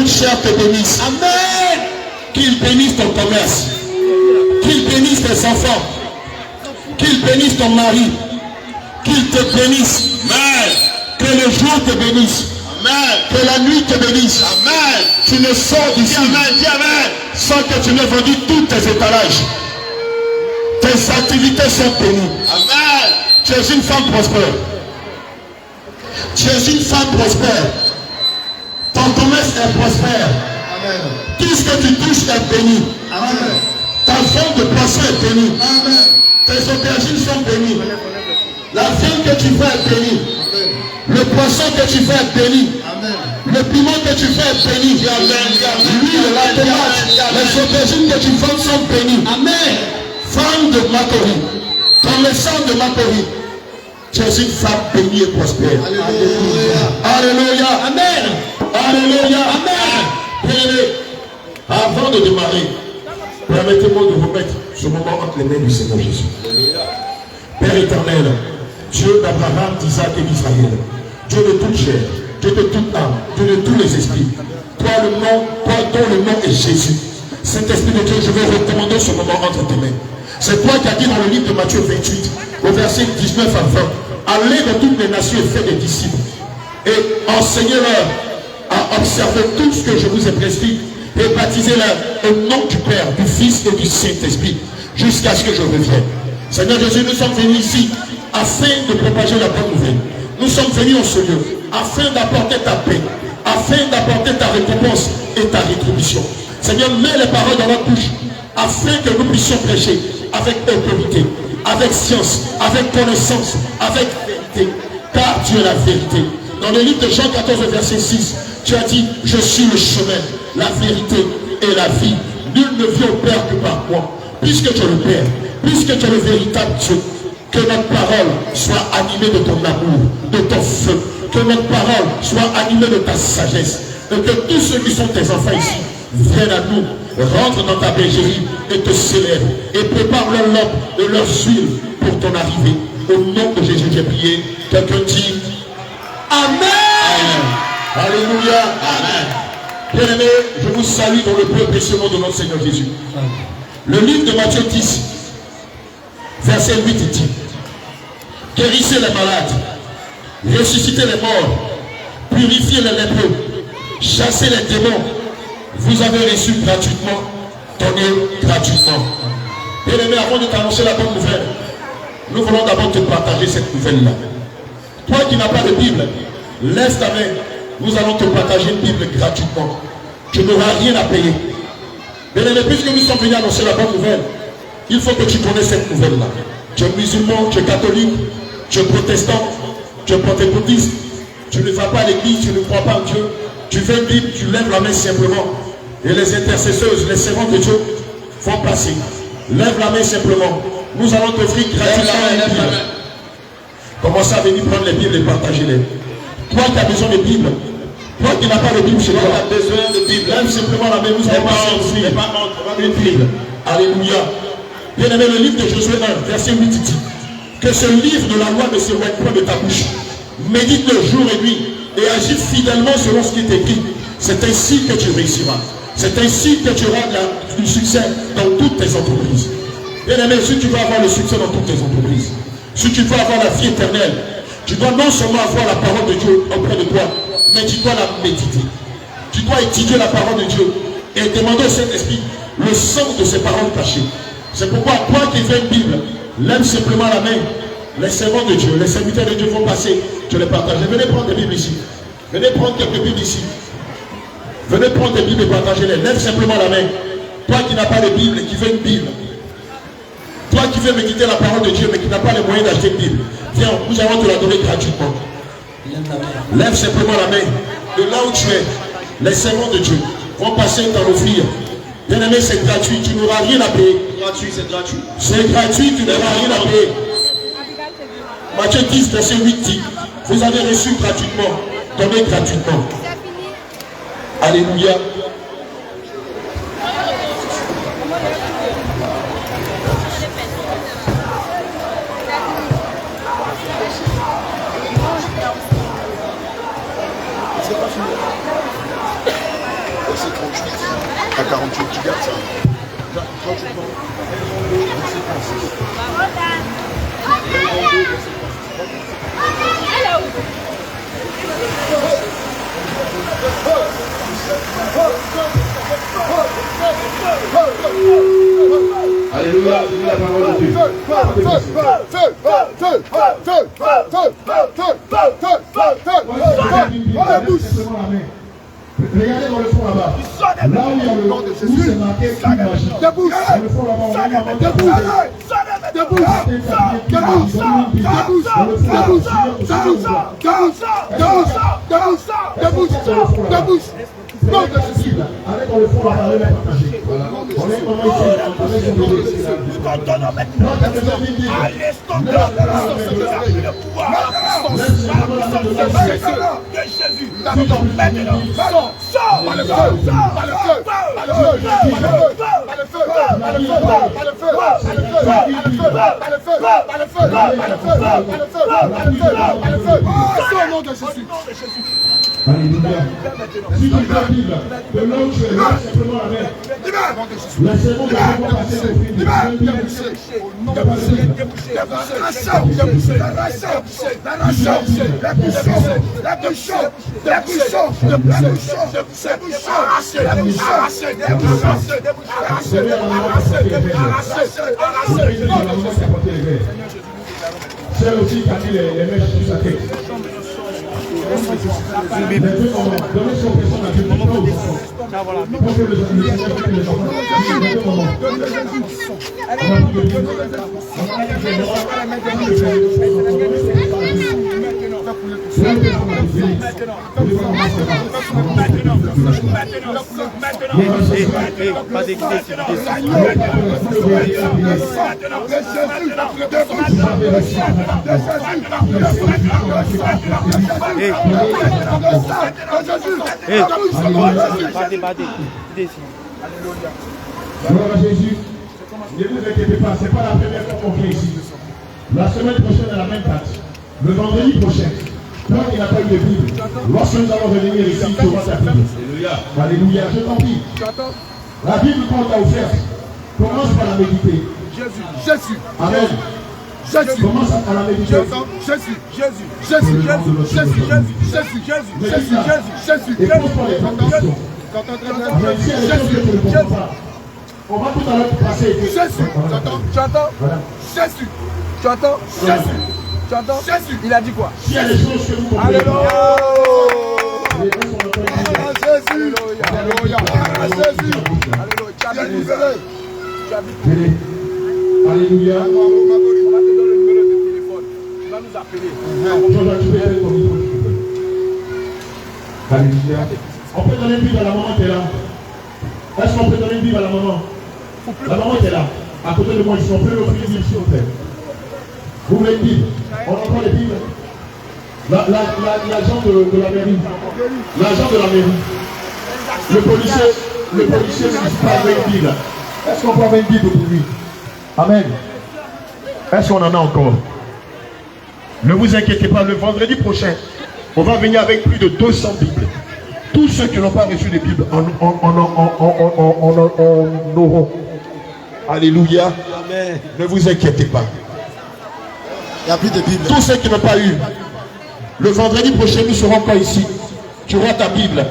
toute chair te bénisse. Amen. Qu'il bénisse ton commerce. Qu'il bénisse tes enfants. Qu'il bénisse ton mari. Qu'il te bénisse. Amen. Que le jour te bénisse. Amen. Que la nuit te bénisse. Amen. Tu ne sors d'ici. Amen. Dis amen. Sans que tu n'aies vendu tous tes étalages. Tes activités sont bénies. Amen. Tu es une femme prospère. Tu es une femme prospère. Ton commerce est prospère. Amen. Tout ce que tu touches est béni. Amen. Ta forme de poisson est bénie. Amen. Tes aubergines sont bénies. La viande que tu fais est bénie. Le poisson que tu fais est béni. Amen. Le piment que tu fais est béni. L'huile, la tomate, les aubergines que tu vends sont bénies. Amen. Femme de Makori, commerçant de Makori, tu es une femme bénie et prospère. Alléluia. Alléluia. Amen. Alléluia. Amen. Bien-aimés, avant de démarrer, permettez-moi de vous mettre ce moment entre les mains du Seigneur Jésus. Père éternel, Dieu d'Abraham, d'Isaac et d'Israël, Dieu de toute chair, Dieu de toute âme, Dieu de tous les esprits, toi dont le nom est Jésus. Saint-Esprit de Dieu, je vais recommander ce moment entre tes mains. C'est toi qui as dit dans le livre de Matthieu 28, au verset 19 à 20, allez dans toutes les nations et faites des disciples, et enseignez-leur à observer tout ce que je vous ai prescrit, et baptisez-leur au nom du Père, du Fils et du Saint-Esprit, jusqu'à ce que je revienne. Seigneur Jésus, nous sommes venus ici afin de propager la bonne nouvelle. Nous sommes venus en ce lieu afin d'apporter ta paix, afin d'apporter ta récompense et ta rétribution. Seigneur, mets les paroles dans notre bouche afin que nous puissions prêcher avec autorité, avec science, avec connaissance, avec vérité, car tu es la vérité. Dans le livre de Jean 14, verset 6, tu as dit, je suis le chemin, la vérité et la vie. Nul ne vient au Père que par moi. Puisque tu es le Père, puisque tu es le véritable Dieu, que notre parole soit animée de ton amour, de ton feu, que notre parole soit animée de ta sagesse, et que tous ceux qui sont tes enfants ici viennent à nous, rentrent dans ta bergerie et te célèbrent, et prépare leur lampe et leur huile pour ton arrivée. Au nom de Jésus, j'ai prié. Quelqu'un dit Amen. Amen. Alléluia. Amen. Bien-aimés, je vous salue dans le plus précieux nom de notre Seigneur Jésus. Amen. Le livre de Matthieu 10, verset 8 dit, guérissez les malades, ressuscitez les morts, purifiez les lépreux, chassez les démons. Vous avez reçu gratuitement, donnez gratuitement. Bien-aimé, avant de t'annoncer la bonne nouvelle, nous voulons d'abord te partager cette nouvelle-là. Toi qui n'as pas de Bible, laisse ta main. Nous allons te partager une Bible gratuitement. Tu n'auras rien à payer. Bien-aimé, puisque nous sommes venus annoncer la bonne nouvelle, il faut que tu connaisses cette nouvelle-là. Tu es musulman, tu es catholique, tu es protestant, tu es pentecôtiste, tu ne vas pas à l'église, tu ne crois pas en Dieu, tu fais une Bible, tu lèves la main simplement. Et les intercesseuses, les servants de Dieu vont passer. Lève la main simplement. Nous allons t'offrir gratuitement une Bible. Commencez à venir prendre les Bibles et partager-les. Toi qui as besoin de Bible, toi qui n'as pas de Bible chez toi, tu as besoin de Bible. Lève simplement la main, nous allons t'offrir une Bible. Alléluia. Bien-aimé, le livre de Josué 1, verset 8 dit que ce livre de la loi ne s'éloigne pas de ta bouche. Médite-le jour et nuit et agis fidèlement selon ce qui est écrit. C'est ainsi que tu réussiras. C'est ainsi que tu auras du succès dans toutes tes entreprises. Bien-aimé, si tu veux avoir le succès dans toutes tes entreprises, si tu veux avoir la vie éternelle, tu dois non seulement avoir la parole de Dieu auprès de toi, mais tu dois la méditer. Tu dois étudier la parole de Dieu et demander au Saint-Esprit le sens de ces paroles cachées. C'est pourquoi toi qui fais une Bible, lève simplement la main. Les servants de Dieu, les serviteurs de Dieu vont passer. Je les partage. Venez prendre des Bibles ici. Venez prendre quelques Bibles ici. Venez prendre des Bibles et partagez-les. Lève simplement la main. Toi qui n'as pas de Bible et qui veux une Bible. Toi qui veux méditer la parole de Dieu mais qui n'a pas les moyens d'acheter une Bible. Viens, nous allons te la donner gratuitement. Lève simplement la main. De là où tu es, les servants de Dieu vont passer t'en offrir. Bien-aimé, c'est gratuit, tu n'auras rien à payer. Gratuit, c'est gratuit. C'est gratuit, tu n'auras rien à payer. Matthieu 10, verset 8 dit, vous avez reçu gratuitement, donnez gratuitement. Alléluia. verset 38 à 48, tu gardes ça. Quand tu prends verset 36. Alléluia, c'est la parole de Dieu. Regardez dans le fond là-bas. Là où il y a le nom de Jésus, c'est marqué qui marche. Débouche. Dans le fond là-bas, on va débouche. Non, de Jésus. Allez dans le fond là-bas, allez les partager. On est vraiment ici. Alléluia. Si tu veux vivre de là où tu es, simplement la main. Laissez-moi de pouvoir passer au film. C'est aussi qui a mis les mèches sur sa tête. Donnez son personne à Dieu. Gloire à Jésus. Ne vous inquiétez pas, ce n'est pas la première fois qu'on vient ici. La semaine prochaine, à la même date, le vendredi prochain, quand il n'a pas eu de Bible, lorsque nous allons revenir ici, tu auras ta Bible. Alléluia, je t'en prie. La Bible qu'on t'a offerte, commence par la méditer. Jésus. Amen. Jésus. Commence à la méditer. Jésus. Et pose-toi les bonnes questions. Amen. Si il y a des choses que tu ne comprends pas, on va tout à l'heure passer. Jésus. Tu entends? Jésus. Tu entends? Jésus. Il a dit quoi? S'il y a des choses que vous comprenez pas, Jésus. Alléluia. Alléluia. On va te donner le numéro de téléphone. Tu vas nous appeler. Alléluia. On peut donner une Bible à la maman qui est là. Est-ce qu'on peut donner une Bible à la maman? La maman qui est là. À côté de moi, ici, on peut lui offrir une Bible, s'il vous plaît. Vous voulez une Bible? On entend les Bibles. L'agent de la mairie. L'agent de la mairie. Le policier ne dit pas avec une Bible. Est-ce qu'on peut avoir une Bible pour lui? Amen. Est-ce qu'on en a encore? Ne vous inquiétez pas, le vendredi prochain, on va venir avec plus de 200 Bibles. Tous ceux qui n'ont pas reçu des Bibles en auront. Alléluia. Amen. Ne vous inquiétez pas. Il n'y a plus de Bible. Tous ceux qui n'ont pas eu, le vendredi prochain, nous serons encore ici. Tu auras ta Bible.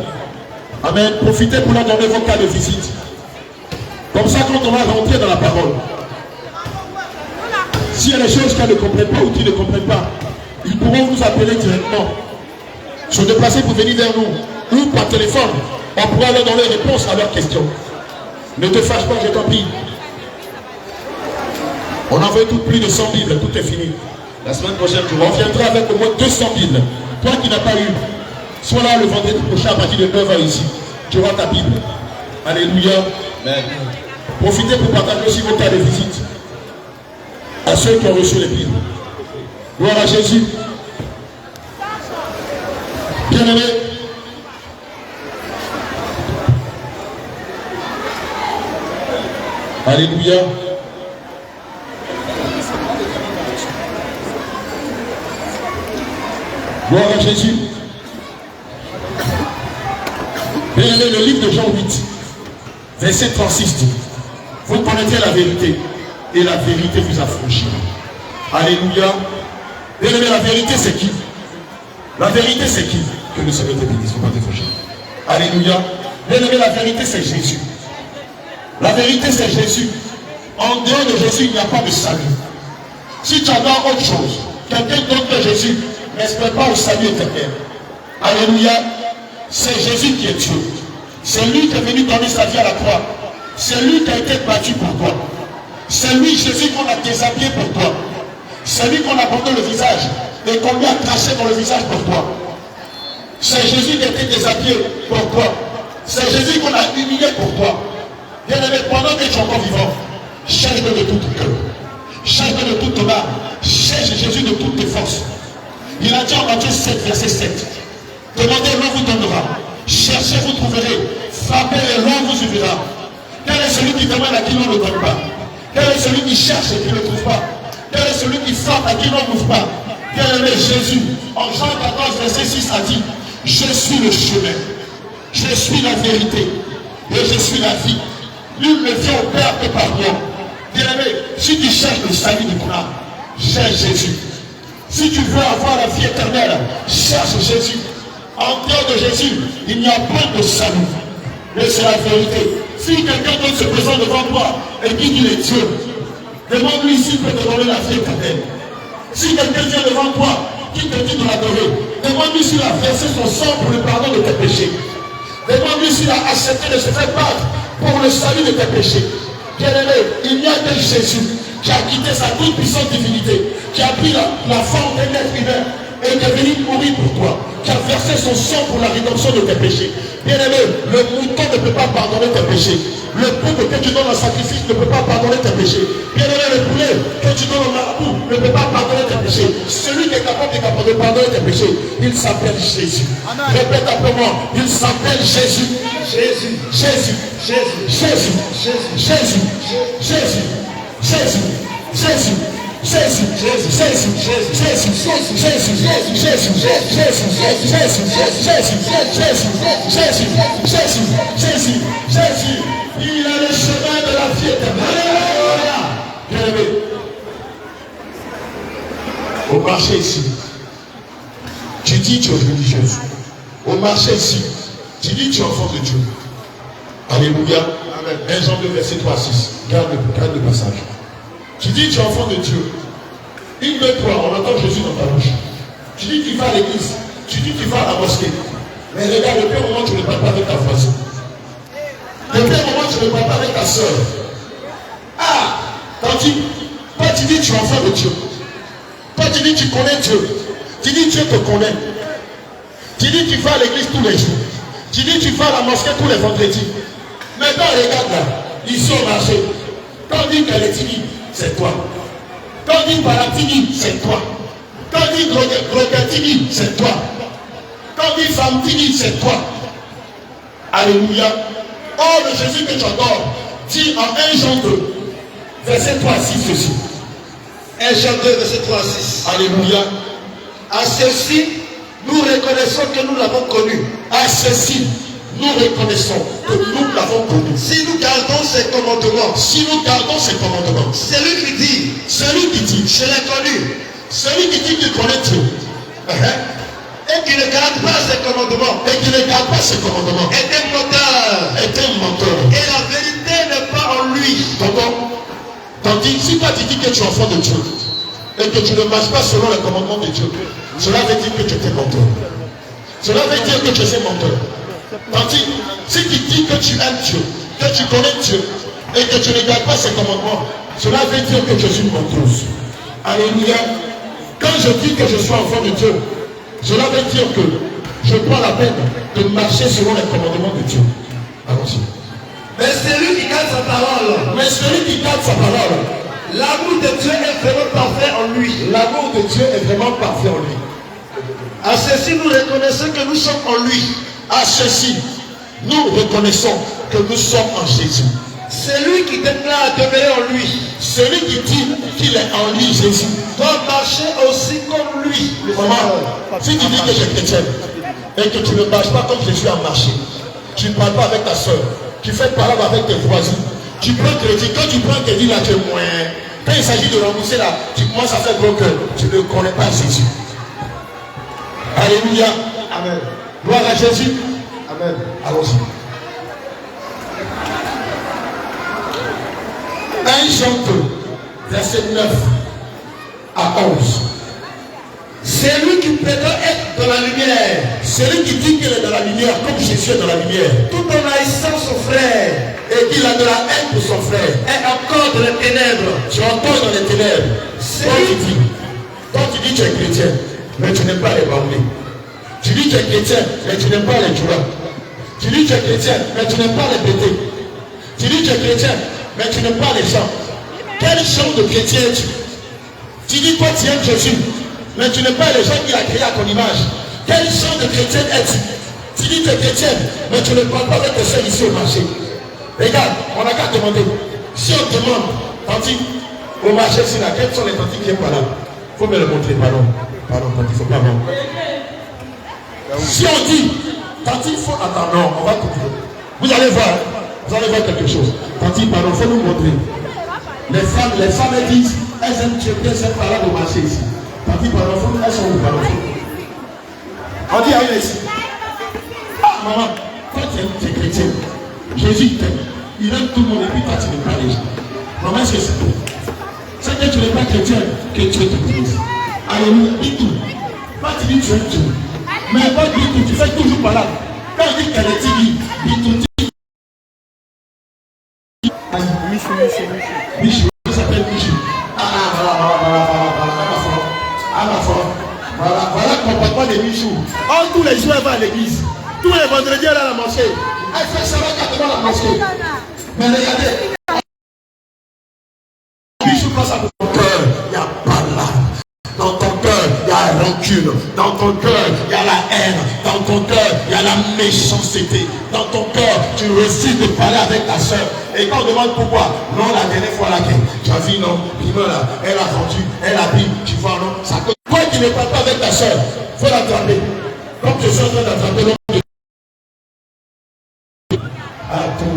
Amen. Profitez pour leur donner vos cas de visite. Comme ça, quand on va rentrer dans la parole, s'il y a des choses qu'elles ne comprennent pas ou qu'ils ne comprennent pas, ils pourront vous appeler directement. Se déplacer pour venir vers nous. Ou par téléphone. On pourra leur donner réponse à leurs questions. Ne te fâche pas, je t'en prie. On a envoyé plus de 100 Bibles, tout est fini. La semaine prochaine, on viendra avec au moins 200 Bibles. Toi qui n'as pas eu, sois là le vendredi prochain à partir de 9h ici. Tu auras ta Bible. Alléluia. Amen. Profitez pour partager aussi vos cas de visite à ceux qui ont reçu les Bibles. Gloire à Jésus. Bien-aimé. Alléluia. Gloire à Jésus. Bien-aimé, le livre de Jean 8, verset 36 dit, vous connaîtrez la vérité, et la vérité vous affranchira. Alléluia. Bien aimé, la vérité c'est qui? La vérité c'est qui? Que le Seigneur te bénisse, faut pas t'effrayer. Alléluia. Bien aimé, la vérité c'est Jésus. La vérité c'est Jésus. En dehors de Jésus, il n'y a pas de salut. Si tu adores autre chose, quelqu'un d'autre que Jésus, n'espère pas au salut éternel. Alléluia. C'est Jésus qui est Dieu. C'est lui qui est venu donner sa vie à la croix. C'est lui qui a été battu pour toi. C'est lui, Jésus, qu'on a déshabillé pour toi. C'est lui qu'on a porté le visage et qu'on lui a craché dans le visage pour toi. C'est Jésus qui a été déshabillé pour toi. C'est Jésus qu'on a humilié pour toi. Bien aimé, pendant que tu es encore vivant, cherche-le de tout ton cœur. Cherche-le de toute ton âme. Cherche Jésus de toutes tes forces. Il a dit en Matthieu 7, verset 7. Demandez, l'on vous donnera. Cherchez, vous trouverez. Frappez, et l'on vous ouvrira. Quel est celui qui demande à qui l'on ne donne pas? Quel est celui qui cherche et qui ne trouve pas? Quel est celui qui frappe à qui l'on n'ouvre pas? Bien aimé, Jésus, en Jean 14, verset 6 a dit, je suis le chemin, je suis la vérité, et je suis la vie. Nul ne vient au Père que par moi. Bien aimé, si tu cherches le salut de ton âme, cherche Jésus. Si tu veux avoir la vie éternelle, cherche Jésus. En dehors de Jésus, il n'y a pas de salut. Mais c'est la vérité. Si quelqu'un d'autre se présente devant toi et dit qu'il est Dieu, demande-lui s'il peut te donner la vie éternelle. Si quelqu'un vient devant toi qui te dit de l'adorer, demande-lui s'il a versé son sang pour le pardon de tes péchés. Demande-lui s'il a accepté de se faire battre pour le salut de tes péchés. Bien-aimé, il n'y a que Jésus qui a quitté sa toute puissante divinité, qui a pris la forme d'un être humain et qui est venu mourir pour toi, qui a versé son sang pour la rédemption de tes péchés. Bien-aimé, le mouton ne peut pas pardonner tes péchés. Le poulet que tu donnes en sacrifice ne peut pas pardonner tes péchés. Bien-aimé, le poulet que tu donnes au marabout ne peut pas pardonner tes péchés. Celui qui est capable de pardonner tes péchés, il s'appelle Jésus. Amen. Répète après moi, il s'appelle Jésus. Jésus. Jésus. Jésus. Jésus. Jésus. Jésus. Jésus. Jésus. Jésus, Jésus, Jésus, Jésus, Jésus, Jésus, Jésus, Jésus, Jésus, Jésus, Jésus, Jésus, Jésus, il a le chemin de la vie éternelle. Bien-aimé, au marché ici, tu dis tu es religieuse. Au marché ici, tu dis tu es enfant de Dieu. Alléluia. Amen. 1 Jean 2, verset 3 à 6. Garde le passage. Tu dis tu es enfant de Dieu. Une, deux, trois, on entend Jésus dans ta bouche. Tu dis tu vas à l'église. Tu dis tu vas à la mosquée. Mais regarde, depuis un moment tu ne parles pas avec ta voisine. Depuis un moment tu ne parles pas avec ta soeur. Ah, tandis, toi tu dis tu es enfant de Dieu. Toi tu dis tu connais Dieu. Tu dis Dieu te connaît. Tu dis tu vas à l'église tous les jours. Tu dis tu vas à la mosquée tous les vendredis. Maintenant regarde là, ici au marché. Quand on dit qu'elle est timide, c'est toi. Quand on dit paratini, c'est toi. Quand on dit grogatini, c'est toi. Quand on dit femme timide, c'est toi. Alléluia. Oh, le Jésus que tu adores, dit en 1 Jean 2, verset 3 à 6 ceci. 1 Jean 2, verset 3 à 6. Alléluia. À ceci, nous reconnaissons que nous l'avons connu. À ceci, nous reconnaissons que nous l'avons connu. Si nous gardons ses commandements. Si nous gardons ses commandements. Celui qui dit, je l'ai connu. Celui qui dit qu'il connaît Dieu. Et qui ne garde pas ses commandements. Et qui ne garde pas ses commandements. Est un menteur. Est un menteur. Et la vérité n'est pas en lui. Tandis, si toi tu dis que tu es enfant de Dieu et que tu ne marches pas selon les commandements de Dieu, cela veut dire que tu es menteur. Cela veut dire que tu es menteur. Tandis, si tu dis que tu aimes Dieu, que tu connais Dieu et que tu ne gardes pas ses commandements, cela veut dire que je suis une menteuse. Alléluia. Quand je dis que je suis enfant de Dieu, cela veut dire que je prends la peine de marcher selon les commandements de Dieu. Allons-y. Mais celui qui garde sa parole. Mais celui qui garde sa parole. L'amour de Dieu est vraiment parfait en lui. L'amour de Dieu est vraiment parfait en lui. À ceci, nous reconnaissons que nous sommes en lui. À ceci, nous reconnaissons que nous sommes en Jésus. Celui qui déclare demeurer en lui. Celui qui dit qu'il est en lui, Jésus, doit marcher aussi comme lui. Maman, si tu dis que tu es chrétienne et que tu ne marches pas comme Jésus a marché, tu ne parles pas avec ta soeur. Tu fais parole avec tes voisins. Tu prends crédit. Quand tu prends crédit là, tu es moyen. Quand il s'agit de rembourser là, tu commences à faire gros cœur. Tu ne connais pas Jésus. Alléluia. Amen. Gloire à Jésus. Amen. Allons-y. 1 Jean 2, verset 9 à 11. C'est lui qui prétend être dans la lumière. Celui qui dit qu'il est dans la lumière, comme Jésus est dans la lumière, Tout en haïssant son frère, et qu'il a de la haine pour son frère, est encore dans les ténèbres. tu entends dans les ténèbres. Toi tu dis tu es chrétien, mais tu n'aimes pas les bambés. Tu dis tu es chrétien, mais tu n'aimes pas les joueurs. Tu dis tu es chrétien, mais tu n'aimes pas les pétés. Tu dis tu es chrétien, mais tu n'aimes pas les gens. Quel genre de chrétien es-tu? Tu dis toi tu aimes Jésus, mais tu n'aimes pas les gens qu'il a créés à ton image. Quel genre de chrétien es-tu? Tu dis tu es chrétien, mais tu ne parles pas avec tes soeurs ici au marché. Regarde, on n'a qu'à demander. Si on demande, tanti, au marché, c'est là, quels sont les tantis qui viennent par là? Il faut me le montrer, pardon. Pardon, tanti, il ne faut pas voir. Si on dit, tanti, il faut attendre, non, on va continuer. Vous allez voir quelque chose. Tanti, pardon, il faut nous montrer. Les femmes elles disent, elles aiment checker cette parade au marché ici. Tanti, pardon, elles sont où, pardon? On dit à elle ici. Ah, maman, toi tu es chrétien. Jésus t'aime. Il aime tout le monde et puis toi tu n'aimes pas les gens. Maman, c'est ça. C'est que tu n'es pas chrétien que tu es chrétien. Alléluia, dis tout. Toi tu dis tu aimes tout. Mais toi tu dis tout, tu fais toujours par là. Quand on dit qu'elle est tigui, dis tout. Michou, ça s'appelle Michou. Voilà le comportement de Michou. Oh, tous les jours elle va à l'église. Tous les vendredis elle est à la mosquée. Elle fait ça va à la mosquée. Mais regardez. Michou, quand ça dans ton cœur, il y a balade. Dans ton cœur, il y a rancune. Dans ton cœur, il y a la haine. Dans ton cœur, il y a la méchanceté. Dans ton cœur, tu refuses de parler avec ta soeur. Et quand on demande pourquoi, non, la dernière fois là, tu as vu, non, primo là, elle a vendu, elle a pris, tu vois, non, ça cause. Toi qui ne parles pas avec ta soeur, il faut l'attraper. Comme je suis en train d'attraper l'homme de. Attends,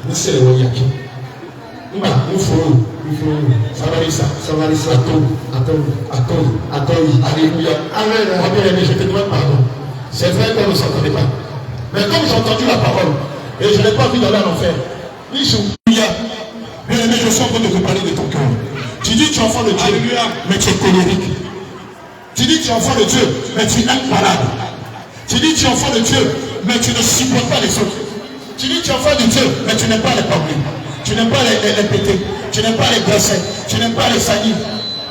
vous savez, Wanyaki. Alléluia. Amen. Moi bien aimé, je te demande pardon. C'est vrai qu'on ne s'entendait pas. Mais comme j'ai entendu la parole, et je n'ai pas vu d'aller en enfer. Alléluia. Bien aimé, je suis en train de te parler de ton cœur. Tu dis tu es enfant de Dieu, mais tu es colérique. Tu dis tu es enfant de Dieu, mais tu es malade. Tu dis tu es enfant de Dieu, mais tu ne supportes pas les autres. Tu dis tu es enfant de Dieu, mais tu n'aimes pas les problèmes. Tu n'aimes pas les pétés. Tu n'aimes pas les blessés. Tu n'aimes pas les salis.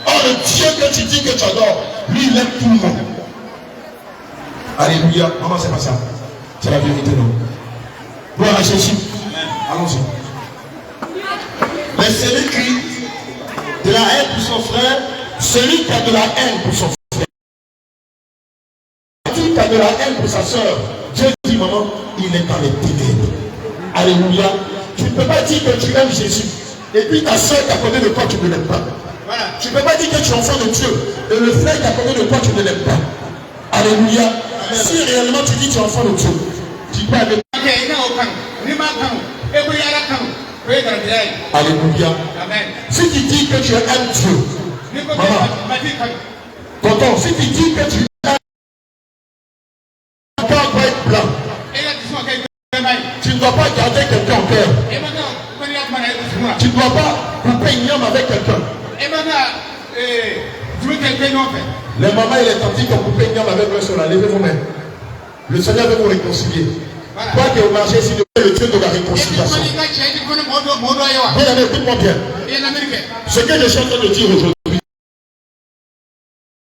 Or, le Dieu que tu dis que tu adores, lui, il aime tout le monde. Alléluia. Maman, c'est pas ça. C'est la vérité, non? Gloire à Jésus. Allons-y. Mais celui qui a de la haine pour son frère, celui qui a de la haine pour son frère, celui qui a de la haine pour sa soeur, Dieu dit, maman, il est dans les ténèbres. Alléluia. Tu ne peux pas dire que tu aimes Jésus et puis ta soeur qui est à côté de toi, tu ne l'aimes pas. Voilà. Tu ne peux pas dire que tu es enfant de Dieu et le frère qui est à côté de toi, tu ne l'aimes pas. Alléluia. Si réellement tu dis que tu es enfant de Dieu, tu peux aller. Alléluia. Amen. Si tu dis que tu aimes Dieu, maman, tonton, si tu dis que tu aimes, ton cœur doit être blanc. Tu ne dois pas garder quelqu'un en cœur. Tu ne dois pas couper une yam avec quelqu'un. Les mamans et les tantis qui ont coupé une yam avec leur soeur, levez vos mains. Le Seigneur veut vous réconcilier. Toi qui es au marché, si le Dieu de la réconciliation. Bien, écoute-moi bien. Ce que je suis en train de dire aujourd'hui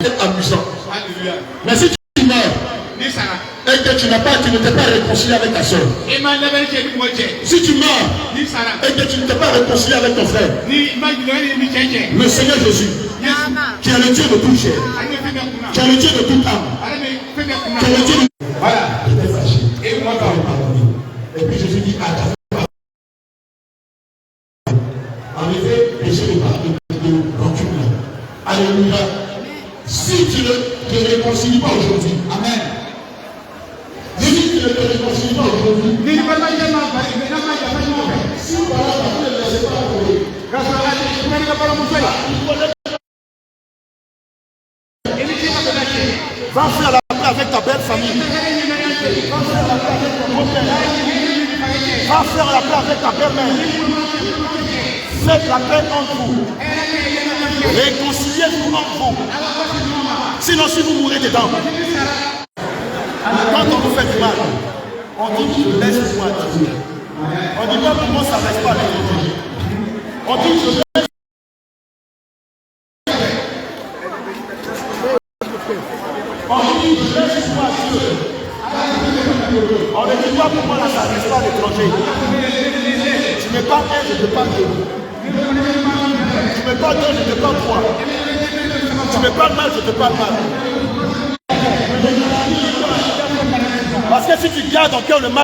est amusant. Mais si tu meurs, et que tu ne t'es pas réconcilié avec ta soeur. Si tu meurs et que tu ne t'es pas réconcilié avec ton frère, le Seigneur Jésus, qui est le Dieu de toute chair, qui est le Dieu de toute âme, qui est le Dieu de... Voilà, il était fâché. Et puis Jésus dit, enlevez péché de rancune. Alléluia. Si tu ne te réconcilies pas aujourd'hui, amen. Jésus ne te réconcilie famille. Va faire la paix avec ta belle-mère. Faites la paix entre vous. Réconciliez-vous entre vous. Sinon, si vous mourrez dedans. Quand on vous fait du mal, on dit laisse-moi dire. On dit pas comment ça ne reste pas avec Dieu. On dit je laisse. On dit laisse-moi Dieu. On ne dit pas pourquoi ça ne reste pas à l'étranger. Tu n'es pas un, je te parle de vous. Tu n'es pas deux, je te parle toi. Tu me parles mal, je te parle mal. Parce que si tu gardes en cœur le mal,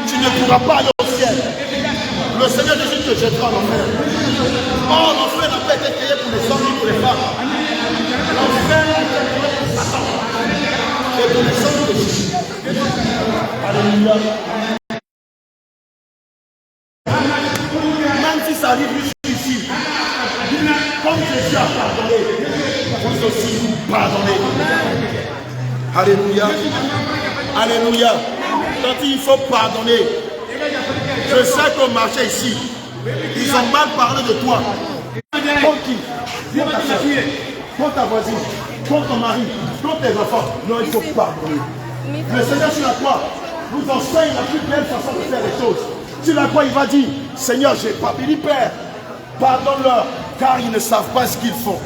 tu ne pourras pas aller au ciel. Le Seigneur Jésus te jettera en enfer. Or, l'enfer n'a pas été créé pour les hommes ni pour les femmes. L'enfer a été créé pour Satan. Et pour les hommes de Jésus. Alléluia. Même si ça arrive jusqu'ici, comme Jésus a pardonné, vous aussi vous pardonnez. Alléluia. Alléluia. Quand il faut pardonner, je sais qu'au marché ici, ils ont mal parlé de toi. Contre qui? Contre ta soeur, contre ta voisine, contre ton mari, contre tes enfants. Non, il faut pardonner. Le Seigneur sur la croix nous enseigne la plus belle façon de faire les choses. Sur la croix, il va dire, Seigneur, j'ai pas béni, Père, pardonne-leur, car ils ne savent pas ce qu'ils font.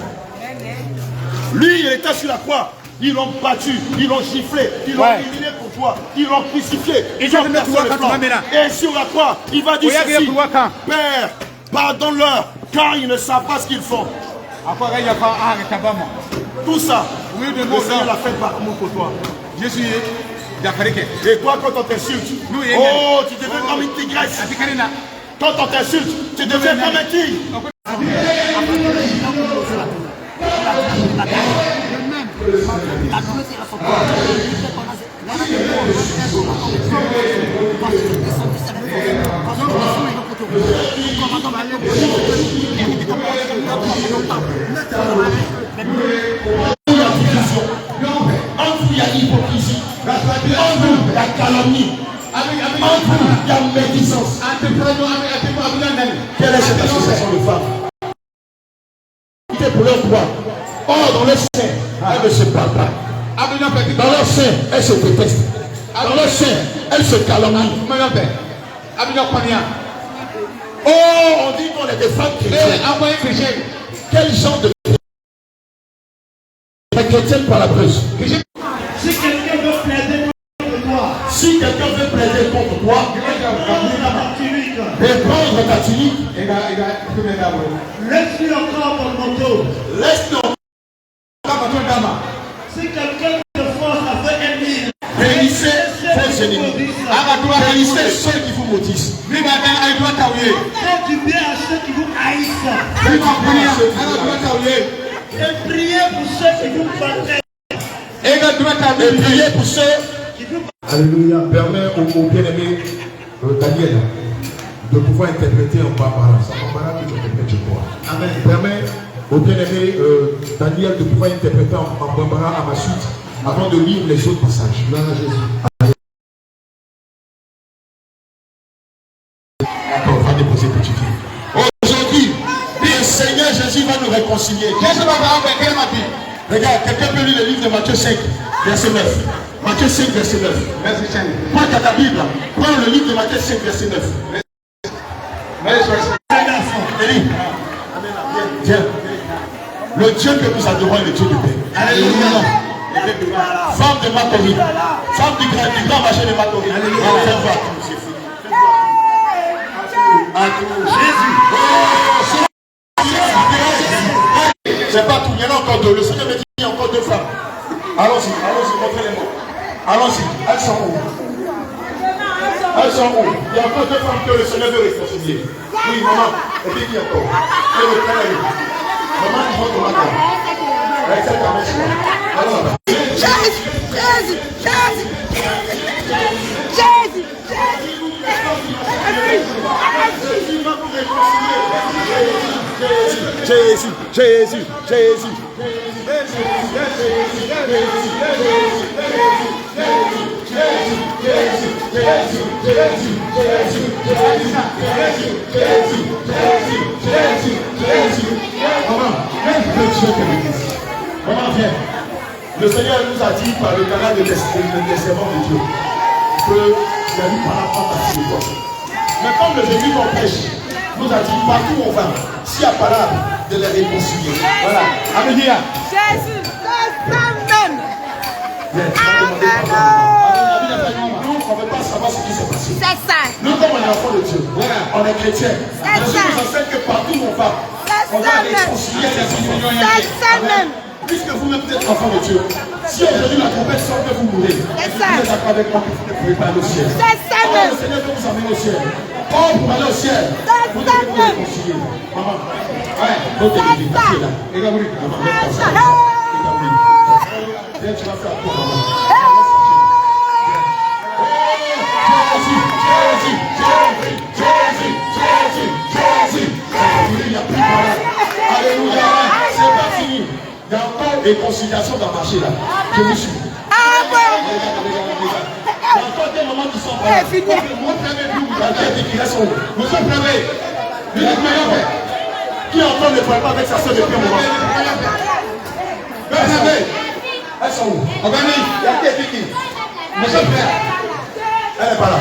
Lui, il était sur la croix. Ils l'ont battu, ils l'ont giflé, ils l'ont éliminé pour toi, ils l'ont crucifié. Et sur la croix, il va dire ceci, Père, pardonne-leur, car ils ne savent pas ce qu'ils font. Tout ça, le Seigneur l'a fait par amour pour toi. Je suis et toi, quand on t'insulte, oh, tu deviens comme une tigresse. Quand on t'insulte, tu deviens comme un tigre. En vous, il y a l'hypocrisie. En vous, la calomnie. En vous, il y a médisance. Quelle est cette association de femmes? C'est pour leur droit. Or, dans leur sein, elles ne se parlent pas. Dans leur sein, elles se détestent. Dans leur sein, elles se calomnient. Oh, on dit qu'on est des femmes chrétiennes. Quel genre de chrétienne par la presse? Si quelqu'un veut plaider contre toi, et prendre ta tunique, laisse-lui encore ton manteau. Laisse-le. Si quelqu'un te force à faire un mille, bénissez vos ennemis. Bénissez ceux qui vous maudissent. Faites du bien à ceux qui vous haïssent. Faites du bien à ceux qui vous haïssent. Et priez pour ceux qui vous battent. Et priez pour ceux qui vous battent. Alléluia. Permet au bien-aimé Daniel de pouvoir interpréter en bambara. C'est en bambara que j'interprète chez toi. Amen. Permet au bien-aimé Daniel de pouvoir interpréter en bambara à ma suite avant de lire les autres passages. Gloire à Jésus. D'accord, va déposer petit fille. Aujourd'hui, le Seigneur Jésus va nous réconcilier. Regarde, quelqu'un peut lire le livre de Matthieu 5, verset 9. Matthieu 5, verset 9. Prends ta Bible, prends le livre de Matthieu 5, verset 9. Élie, viens. Le Dieu que nous adorons est le Dieu de paix. Alléluia. Femme de Macorie, femme du grand marché de Macorie. Fais voir tout, c'est fini. Jésus. C'est pas tout, il y en a encore deux. Le Seigneur me dit qu'il y a encore deux femmes. Allons-y, montrez-les-moi. Allons-y, elles sont où? Elles sont où? Il y a encore deux femmes que le Seigneur veut réconcilier. Oui, maman. Et puis qui encore? Et le frère. Maman, il faut ton matin. Avec cette caméra. Alors, Jésus. Le Seigneur nous a dit par le canal des servants de Dieu que la vie par la porte à ses portes. Mais comme le Jésus qu'on prêche nous a dit partout où on va, s'il y a parade de les réconcilier. Voilà. Amélia. Jésus, Amen. Nous, on ne veut pas savoir ce qui s'est passé. C'est ça. Nous, comme on est enfant de Dieu, on est chrétien. Jésus nous enseigne que partout où on va, on va réconcilier les enfants. C'est ça même. Puisque vous-même êtes enfant de Dieu, si aujourd'hui la trompette sort que vous mourrez, vous êtes d'accord avec moi que vous ne pouvez pas aller au ciel. C'est ça même. Le Seigneur veut vous amener au ciel. Or, pour aller au ciel, vous devez vous réconcilier. Maman, votre Bible, c'est là. Regarde-moi, maman, mets ça. Viens, tu vas faire quoi, maman? Alléluia, c'est pas fini. Il y a encore des conciliations dans le marché là. Je vous suis. Il y a encore des moments qui sont pas là. Qui restent où? Vous êtes prêts? Qui entend ne parle pas avec sa soeur depuis un moment? Elles sont où? Il y a qui? Monsieur frère. Elle n'est pas là.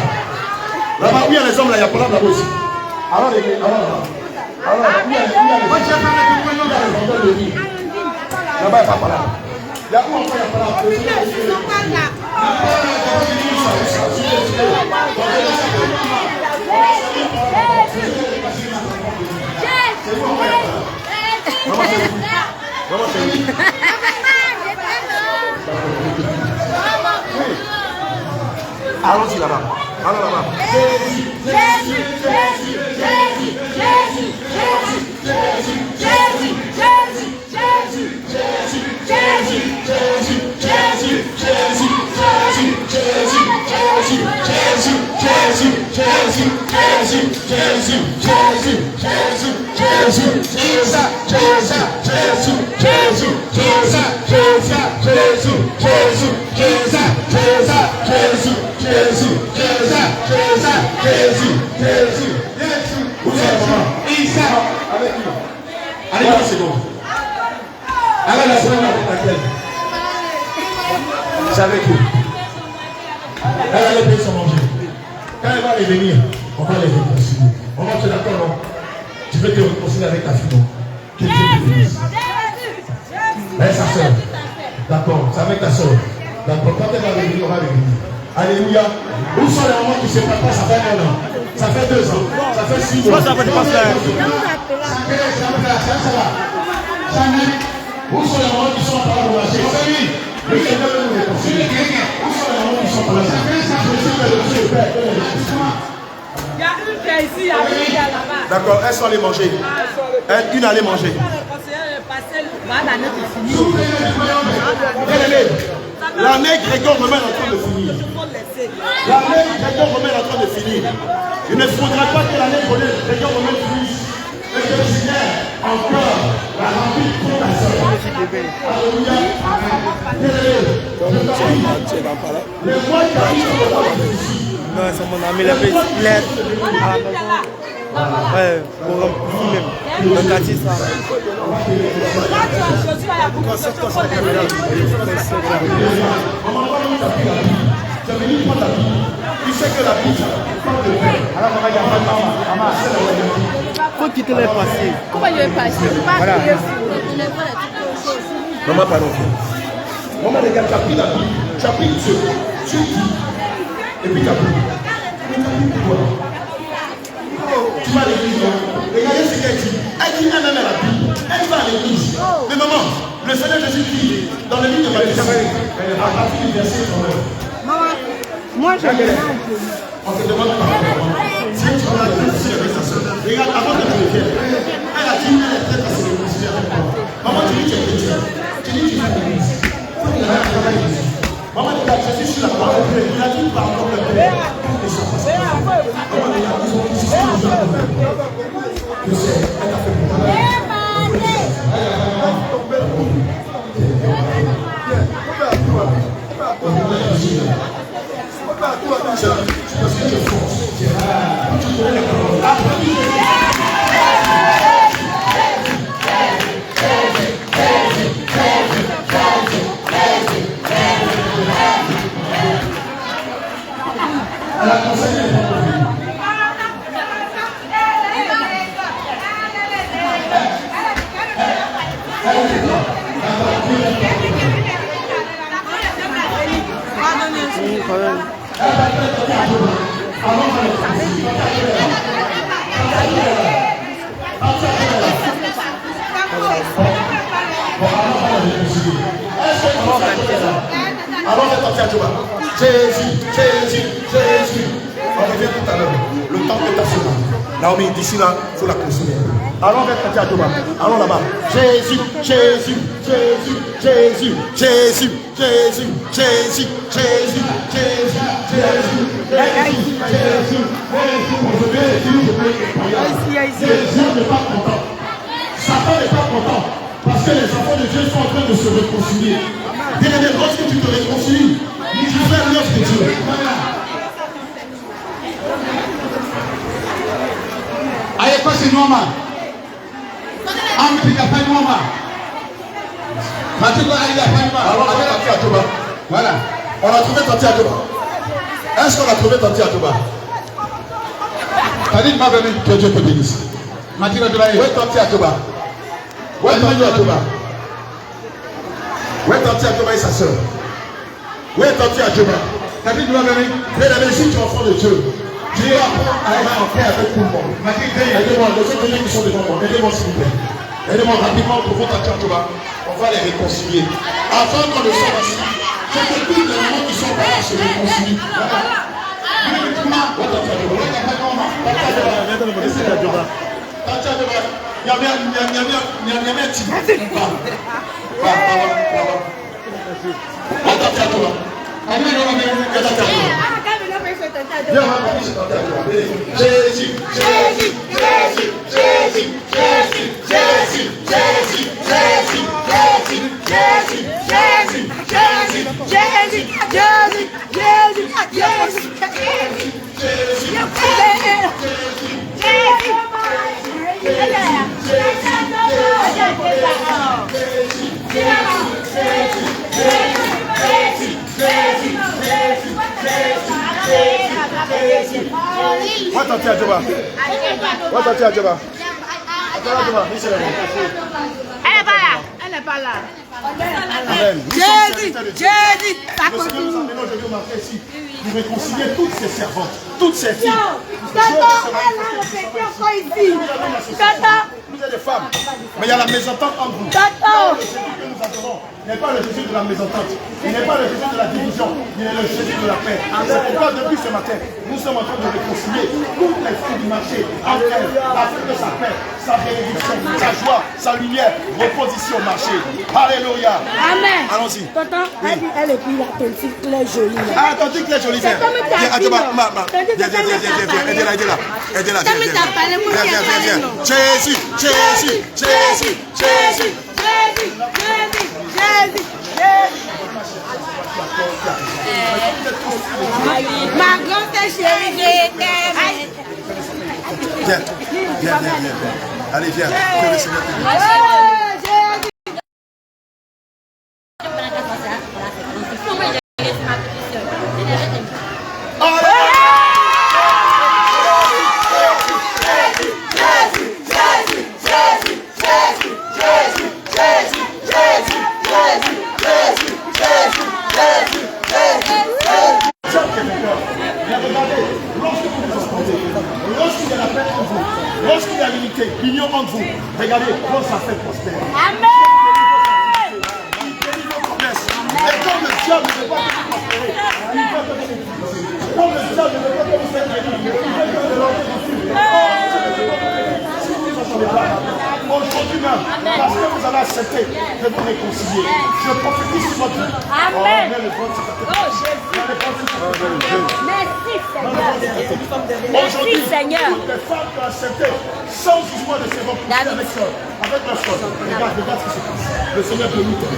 Là-bas, où il y a les hommes là, il y a pas là aussi. Alors les gars, là-bas, où il y a les hommes de vie. Là-bas, il n'y a pas là. Il y a où encore, il n'y a pas là. Allons-y là-bas. Allons là-bas. Allez, une seconde. Allez, la semaine avec laquelle c'est avec vous. Elle a les pays sont mangés. Quand elle va revenir, on va les réconcilier. On va te d'accord, non? Tu veux te réconcilier avec ta fille, non? Que Dieu te bénisse. Elle, sa soeur. D'accord, c'est avec ta soeur. D'accord, quand elle va revenir, on va revenir. Alléluia. Où sont les mamans qui se préparent? Ça fait 1 an. Ça fait 2 ans. Ça fait 6 mois. Ça fait pas faire. Où sont les mamans qui sont en train de marcher? Le Seigneur veut nous réconcilier. Où sont les mamans qui sont en train de marcher? Il y a une qui est ici, il y a une qui est là-bas. D'accord, elles sont allées manger. Une allée manger. L'année gréco-romaine est en train de finir. L'année gréco-romaine est en train de finir. Il ne faudra pas que l'année gréco-romaine finisse. Et que le Seigneur encore la remplit pour ta soeur. Alléluia. Les mois qui arrivent ici. Non, c'est mon ami, il est à la maison. Ouais, pour même. Le quartier, ça. Tu sais que la vie, faut quitter les passés. Pourquoi il est passé? Voilà. Maman, pardon. Maman, regarde, tu as pris la Bible, tu as pris Dieu, tu dis, et puis tu as pris. Tu vas à l'église, regardez ce qu'elle dit. Elle dit, elle aime la Bible, elle va à l'église. Mais maman, le Seigneur Jésus dit, dans le livre de Matthieu, à partir du verset 39. Maman, moi je vais. On te demande pardon. Si tu vas la réconcilier avec sa soeur, regarde, avant de te le faire, elle a dit, elle est prête à se réconcilier avec moi. Maman, tu dis, tu es chrétien. Tu dis, tu vas à l'église. Maman, je suis sur la parole. Il a dit, pardon, le Père. Et ça passe. Maman, il a dit, je sais, elle a fait pour moi. vois comme ça, c'est parce que tu es fort. Tu connais la parole. Elle a conseillé les parents. Alors, on va sortir à Jésus, Jésus, Jésus. On revient tout à l'heure. Le temps est assuré. Naomi, d'ici là, il faut la consommer. Alors, on va sortir à Thomas. Allons là-bas. Jésus, Jésus, Jésus, Jésus, Jésus, Jésus, Jésus, Jésus, Jésus, Jésus, Jésus, Jésus n'est pas content. Satan n'est pas content. Parce que les enfants de Dieu sont en train de se réconcilier. Bien-aimé, lorsque tu te réconcilies, tu fais l'œuvre de Dieu. Allez, quoi, c'est normal. Alors, on a Tati Atoba. Voilà. On a trouvé Tati Atoba. Est-ce qu'on a trouvé Tati Atoba? Tadi m'a venu. Que Dieu te bénisse. Mathilde Atoba. Où est Tati Atoba? Où est Tati Atoba? Où est Tati Atoba et sa soeur? Où est Tati Atoba? Tadi m'a venu. Mesdames, si tu es enfant de Dieu, tu dois apprendre à être en paix avec tout le monde. Aidez-moi, les autres qui sont devant moi, aidez-moi s'il vous plaît. Aidez-moi rapidement pour votre Tati Atoba. On va les réconcilier. Avant qu'on ne soit ici, c'est que tous les moments qui sont là se réconcilient. Jésus, Jésus, Jésus, Jésus, Jésus, Jésus, Jésus, Jésus, Jésus, Jésus, Jésus, Jésus, Jésus, What Tati Atoba? What Tati Atoba? Elle n'est pas là. Amen. Jésus, Jésus, ça Le Seigneur nous continue. a amené aujourd'hui au marché ici pour réconcilier toutes ces servantes, toutes ces filles. Tata, elle a répété encore ici. Tata, Vous êtes des femmes, mais il y a la mésentente entre vous. tata. Le Jésus que nous adorons n'est pas le Jésus de la mésentente, il n'est pas le Jésus de la division, il est le Jésus de la paix. C'est pourquoi depuis ce matin, nous sommes en train de réconcilier toutes les filles du marché entre elles, afin que sa paix, sa bénédiction, sa joie, sa lumière reposent ici au marché. Alléluia. Amen. Allons-y. Tata, elle dit, elle est plus là, elle est jolie. Ah, t'as dit que les jolies C'est comme ta viens, fille, attends, non. T'as dit que viens, aidez-la, aidez-la, T'as mis ta palette, moi, viens. non. Jésus, Jésus, Jésus, Jésus. Ma grande chérie, je t'aime. Viens. Allez, viens, que le Seigneur te bénisse. Lorsqu'il y a la paix entre vous, lorsqu'il y a l'unité, l'union entre vous, regardez, quand ça fait prospère. Amen. Il bénit vos promesses. Et comme le diable ne veut pas que vous prospérez, il veut que vous utilisez. Comme le diable ne veut pas que vous soyez bénis, il veut que vous l'enlevez dessus. Si vous ne entendez pas, aujourd'hui même, parce que vous avez accepté de vous réconcilier, je prophétise sur votre vie. Amen. Oh, Merci Seigneur. Toutes les femmes qui ont accepté sans jugement de sévère avec leur frère. Regarde ce qui se passe. Le Seigneur peut nous donner.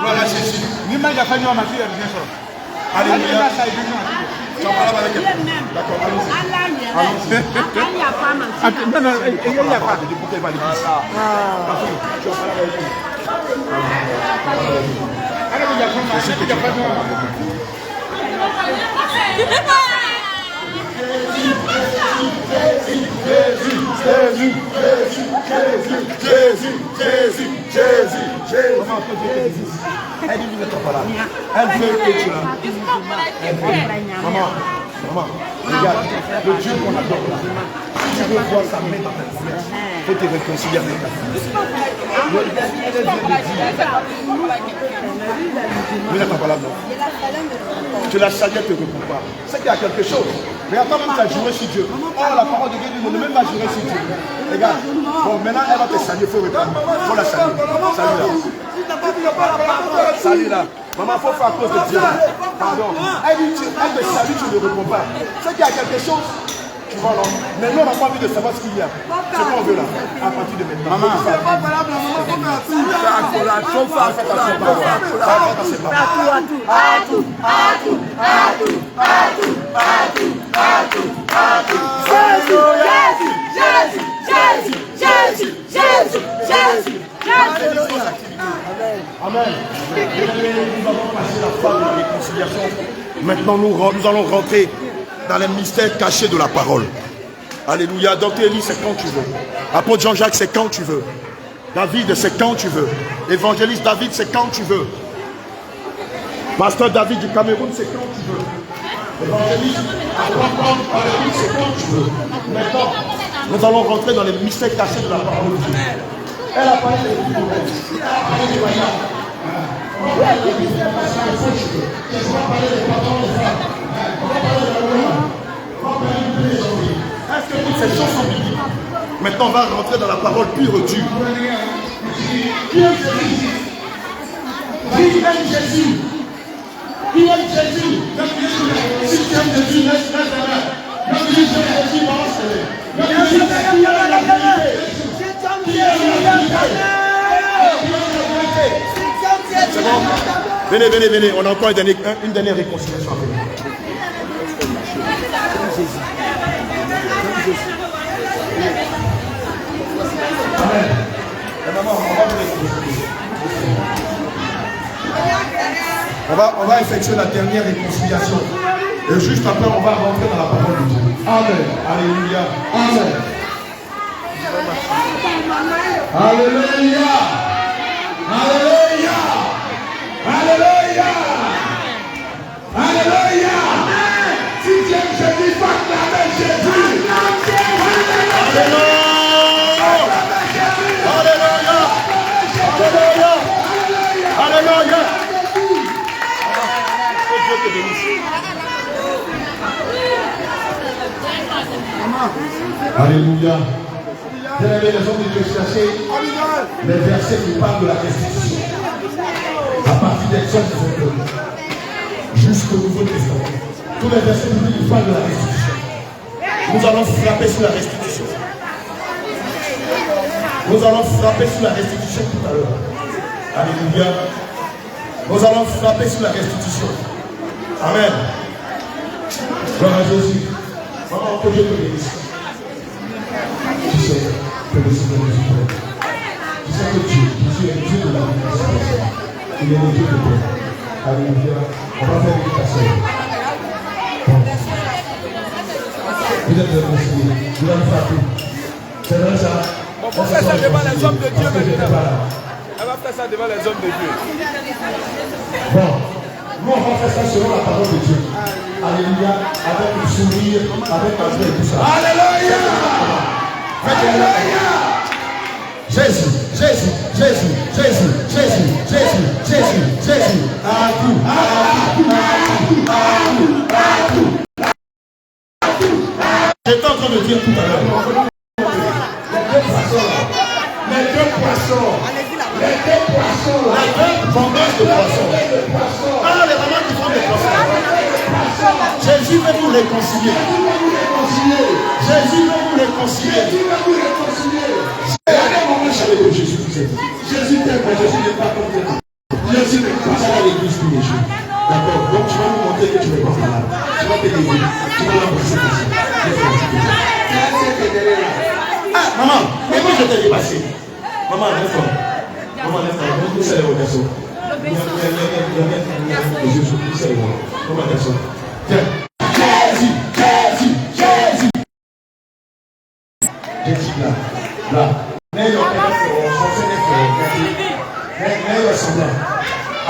Voilà Jésus. Alléluia. Tu en parles avec elle. D'accord, allons-y. Non, non, il n'y a pas. Tu en parles avec elle. Elle dit, vous n'êtes pas là. Elle veut que tu la... Maman, regarde, le Dieu qu'on adore là, si tu veux voir sa main dans ta promesse, il faut te réconcilier avec ta promesse. Vous n'êtes pas là, non? Tu la salues, elle te répond pas. C'est qu'il y a quelque chose. Mais attends, même tu as juré sur Dieu. Oh, la parole de Dieu dit, ne même pas jurer sur Dieu. Regarde, bon, maintenant elle va te saluer, il faut répondre. Il faut la saluer. Salut là. Salut là. Maman, il faut faire à cause de Dieu. Pardon. Elle te salue, tu ne réponds pas. C'est qu'il y a quelque chose. Tu vois, non? Mais nous, on n'a pas envie de savoir ce qu'il y a. C'est quoi on veut là? À partir de maintenant. Maman, c'est pas valable. Amen. Nous avons passé la phase de la réconciliation. Maintenant, nous allons rentrer dans les mystères cachés de la parole. Alléluia. Docteur Élie, c'est quand tu veux. Apôtre Jean-Jacques, c'est quand tu veux. David, c'est quand tu veux. Évangéliste David, c'est quand tu veux. Pasteur David du Cameroun, c'est quand tu veux. Évangéliste, c'est quand tu veux. Maintenant, nous allons rentrer dans les mystères cachés de la parole de Dieu. Elle a parlé de l'Église. Elle a parlé de Maria. On va parler des patrons de femmes. On va parler de la loi. On va parler de les hommes. Est-ce que toutes ces choses sont bibliques? Maintenant, on va rentrer dans la parole pure et dure. Qui aime Jésus? Qui aime Jésus? Qui aime Jésus? Si tu aimes Jésus, laisse la main. Même si tu aimes Jésus, balance-le. Même si tu aimes la vérité. Qui aime la vérité? C'est bon? Venez, venez, venez. On a encore une dernière réconciliation à faire. Amen. On va effectuer la dernière réconciliation. Et juste après, on va rentrer dans la parole de Dieu. Amen. Alléluia. Amen. Alléluia. Alléluia. Alléluia. Alléluia. Si tu aimes Jésus, va acclamer Jésus. Alléluia. Alléluia. Alléluia. Alléluia. Que Dieu te bénisse. Alléluia. Bien aimé, les hommes de Dieu, cherchez les versets qui parlent de la restitution. À partir d'Exode 22 jusqu'au Nouveau Testament. Tous les versets qui parlent de la restitution. Nous allons frapper sur la restitution. Nous allons frapper sur la restitution tout à l'heure. Alléluia. Nous allons frapper sur la restitution. Amen. Gloire à Jésus. Maman, que Dieu te bénisse. Tu sais que le Seigneur nous prête. Tu sais que Dieu est le Dieu de la réconciliation. Il est le Dieu de paix. Alléluia. On va faire une passage. Vous êtes réconciliés. Vous allez frapper. C'est vrai ça? On va faire ça devant les hommes de Dieu maintenant. Elle va faire ça devant les hommes de Dieu. Bon, nous on va faire ça selon la parole de Dieu. Alléluia, avec le sourire, avec la joie et tout ça. Alléluia! Alléluia! Jésus, Jésus, Jésus, Jésus, Jésus, Jésus, Jésus, Jésus. À tout, à tout. J'étais en train de dire tout à l'heure. Les deux poissons. Les deux vendeurs de poissons. Ah, les mamans qui font des poissons. Jésus veut nous réconcilier. Jésus veut nous réconcilier. Regardez mon Jésus. Jésus t'aime, Jésus n'est pas comme toi. Viens ici, passe à l'église tous les jours. D'accord? Donc tu vas nous montrer que tu n'es pas malade. Tu vas te lever. Tu vas l'embrasser comme ça. Ah, maman, comment je t'ai dépassé? Maman, lève-toi. Maman, lève-toi. Nous sommes les garçons. Maman, garçon. Tiens. Jésus, Jésus, Jésus. Jésus, là. Là. Mais il y a un semblant.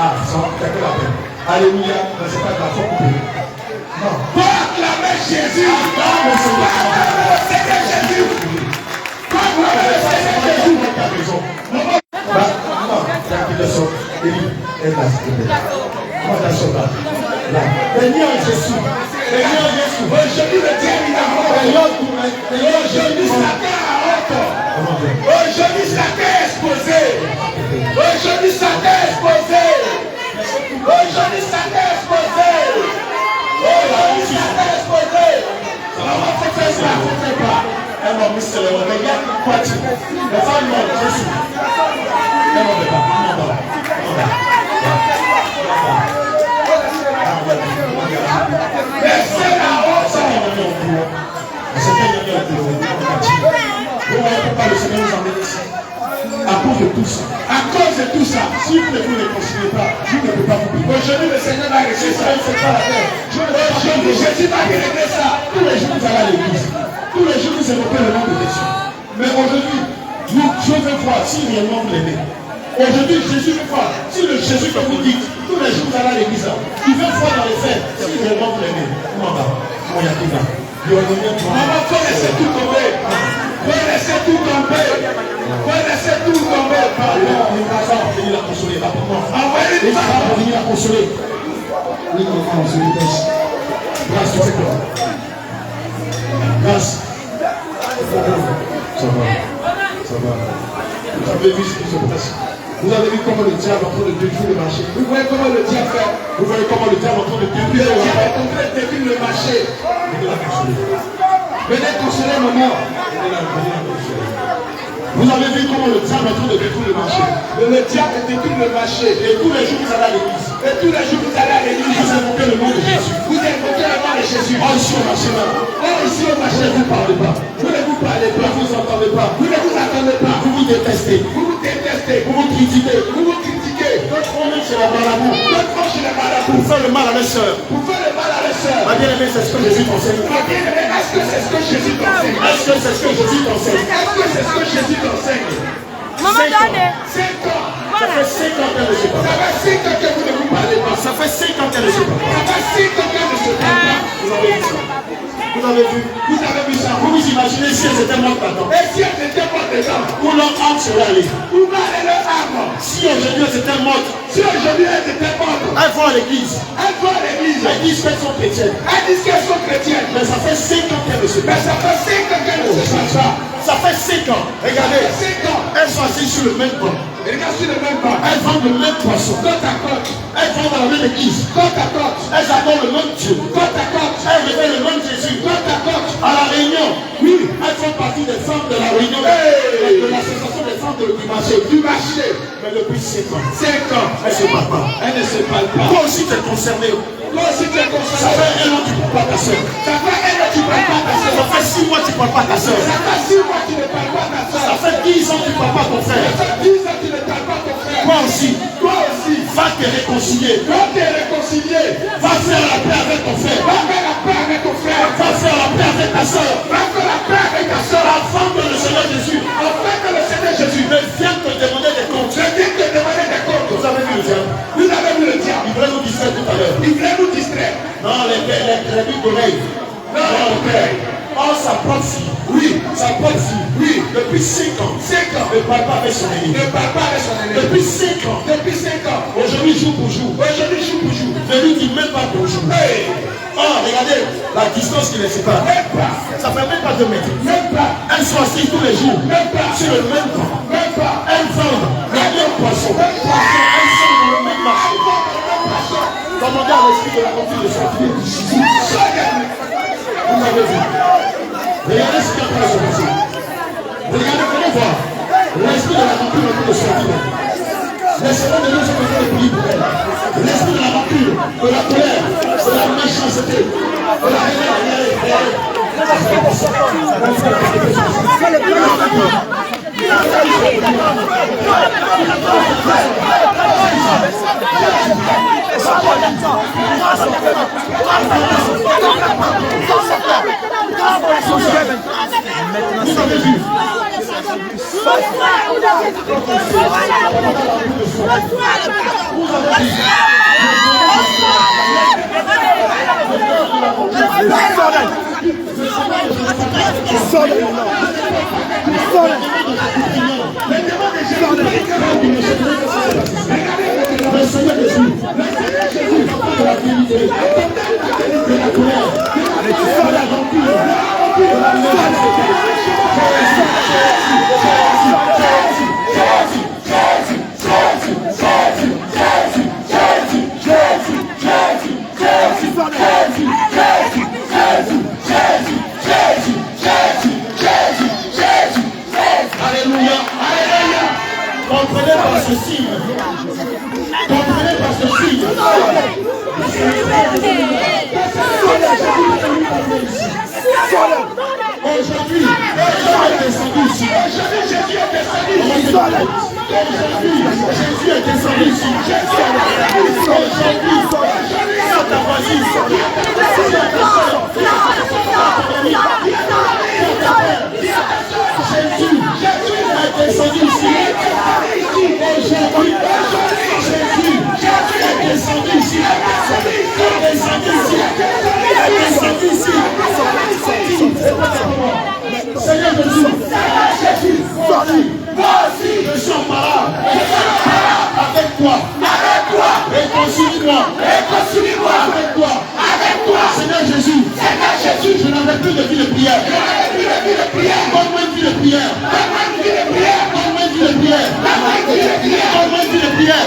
Ah, ça va peut-être la peine. Alléluia, mais c'est pas de la foi coupée. Non. Pour acclamer Jésus. Dans mon Seigneur Jésus. Pour acclamer Jésus. Tu as raison. Maman, tranquille, sort. Élie, elle va se lever. Maman, ta soeur là. Là. Seigneur Jésus. Seigneur Jésus. Aujourd'hui, le diable, aujourd'hui, Satan a honte. Aujourd'hui, Satan est exposé. Aujourd'hui, Satan est exposé. Aujourd'hui, Satan est exposé. Aujourd'hui, Satan est exposé. Maman, faut faire ça, faut faire pas. Elle m'a mis sur le monde. Mais il y a quoi tu veux? Les femmes m'ont Jésus. Elle m'a fait pas. Mais c'est la honte. Ça m'a mis au courant. C'est bien mis au courant. Vous voyez pourquoi le Seigneur nous emmène ici? À cause de tout ça. À cause de tout ça. Si vous ne vous réconciliez pas, je ne peux pas vous prier. Aujourd'hui, le Seigneur va régler ça. C'est pas la peine. Aujourd'hui, Jésus va régler ça. Tous les jours, vous allez à l'église. Tous les jours, vous évoquez le nom de Jésus. Mais aujourd'hui, je veux voir si réellement vous l'aimez. Aujourd'hui, Jésus veut voir si le Jésus que vous dites, tous les jours, vous allez à l'église. Il veut voir dans les faits si réellement vous l'aimez. Comment va? Comment y a-t-il là? Maman, faut laisser tout tomber. Faut laisser tout tomber. Faut laisser tout tomber. Pardon. Les grâces vont venir la consoler rapidement. Envoyez les grâces vont venir la consoler. Oui, maman, je vous laisse. Grâce, tu fais quoi? Grâce. Ça va. Ça va. Vous avez vu ce qui se passe. Vous avez vu comment le diable est en train de détruire le marché. Vous voyez comment le diable fait. Vous voyez comment le diable est en train de détruire le marché. Le diable est en train de détruire le marché. Venez la consoler. Venez consoler maman. Venez la consoler. Vous avez vu comment le diable est en train de détruire le marché. Le diable détruit le marché. Et tous les jours vous allez à l'église. Et tous les jours vous allez à l'église. Vous invoquez le nom de Jésus. Vous invoquez le nom de Jésus. Oh, ici au marché là. Oh, ici au marché. Vous ne vous parlez pas. Vous ne vous parlez pas. Vous ne vous entendez pas. Vous ne vous entendez pas. Vous vous détestez. Vous vous détestez. Vous vous critiquez. Vous vous critiquez. D'autres vont même chez la marabout. D'autres vont chez la marabout. Pour faire le mal à les sœurs. Pour faire le mal à les sœurs. Ma bien-aimée, c'est ce que Jésus t'enseigne. Ma bien-aimée, est-ce que c'est ce que Jésus t'enseigne? Est-ce que c'est ce que Jésus t'enseigne? Est-ce que c'est ce que Jésus t'enseigne? Maman, donnez. 5 ans. Ça fait 5 ans qu'elle ne se parle pas. Ça fait 5 ans que vous ne vous parlez pas. Ça fait 5 ans qu'elle ne se parle pas. Ça fait 5 ans qu'elle ne se parle pas. Vous avez vu ça? Vous avez vu? Vous avez vu ça? Vous vous imaginez si elles étaient mortes là-dedans? Et si elles étaient mortes dedans? Où leur âme serait allée? Où va aller leur âme? Si aujourd'hui elles étaient mortes. Si aujourd'hui elles étaient mortes. Elles vont à l'église. Elles vont à l'église. Elles disent qu'elles sont chrétiennes. Elles disent qu'elles sont chrétiennes. Mais ça fait 5 ans qu'elles ne se parlent pas. Mais ça fait 5 ans qu'elles ne se parlent pas. Ça fait 5 ans. Regardez. 5 ans. Elles sont assises sur le même banc. Regarde sur le même banc. Elles vendent le même poisson. Côte à côte. Elles vont dans la même église. Côte à côte. Elles adorent le même Dieu. Côte à côte. Elles révèlent le même Jésus. Côte à côte. À la réunion. Oui. Elles font partie des femmes de la réunion. De l'association des femmes du marché. Du marché. Mais depuis 5 ans. 5 ans. Elles ne se parlent pas. Elles ne se parlent pas. Toi aussi tu es concerné. Toi aussi tu es concerné. Ça fait 1 an tu ne parles pas ta soeur. Ça fait 1 an tu ne parles pas ta soeur. Ça fait 6 mois tu ne parles pas ta soeur. Ça fait 6 mois tu ne parles pas ta soeur. Ça fait 10 ans tu ne parles pas ton frère. Ça fait 10 ans tu ne parles pas ton frère. Toi aussi. Toi aussi. Va te réconcilier. Va te réconcilier. Va faire la paix avec ton frère. Va faire la paix avec ton frère. Va faire la paix avec ta soeur. Va faire la paix avec ta soeur. Afin que le Seigneur Jésus. Afin que le Seigneur Jésus ne vienne te demander des comptes. Je viens te demander des comptes. Vous avez vu le diable? Vous avez vu le diable? Il voulait nous distraire tout à l'heure. Il voulait nous distraire. Non, les crédits d'oreille. Non, le père. Oh, sa propre fille. Oui, sa propre fille. Oui, depuis 5 ans. 5 ans. Ne parle pas avec son ennemi. Ne parle pas avec son ennemi. Depuis 5 ans. Depuis 5 ans. Aujourd'hui, jour pour jour. Aujourd'hui, jour pour jour. Ne lui dis même pas bonjour. Hey. Oh, regardez la distance qui les sépare. Même pas. Ça fait même pas 2 mètres. Même pas. Elles sont assises tous les jours. Même pas. Sur le même camp. Même pas. Elles vendent le même poisson. Même poisson. Elles sont dans le même marché. Demandez à l'esprit de la confiance de sortir d'ici. Vous avez vu. Regardez ce qui est en train de se passer. Regardez, venez voir. L'esprit de la confiance est en train de sortir. Les semaines de Dieu sont en train de prier. la colère, de la méchanceté, de la haine. Comprenez par ce signe. Comprenez par ce signe. Aujourd'hui, Jésus est descendu ici. Aujourd'hui, Jésus est descendu ici. Aujourd'hui, sur ta voisine, Jésus est descendu ici. Aujourd'hui, Jésus est descendu ici. Seigneur Jésus, moi aussi, je suis en parole avec toi. Réconcilie-moi avec toi. Seigneur Jésus, je n'avais plus de vie de prière. Donne-moi une vie de prière. Donne-moi une vie de prière. Donne-moi une vie de prière. Donne-moi une vie de prière.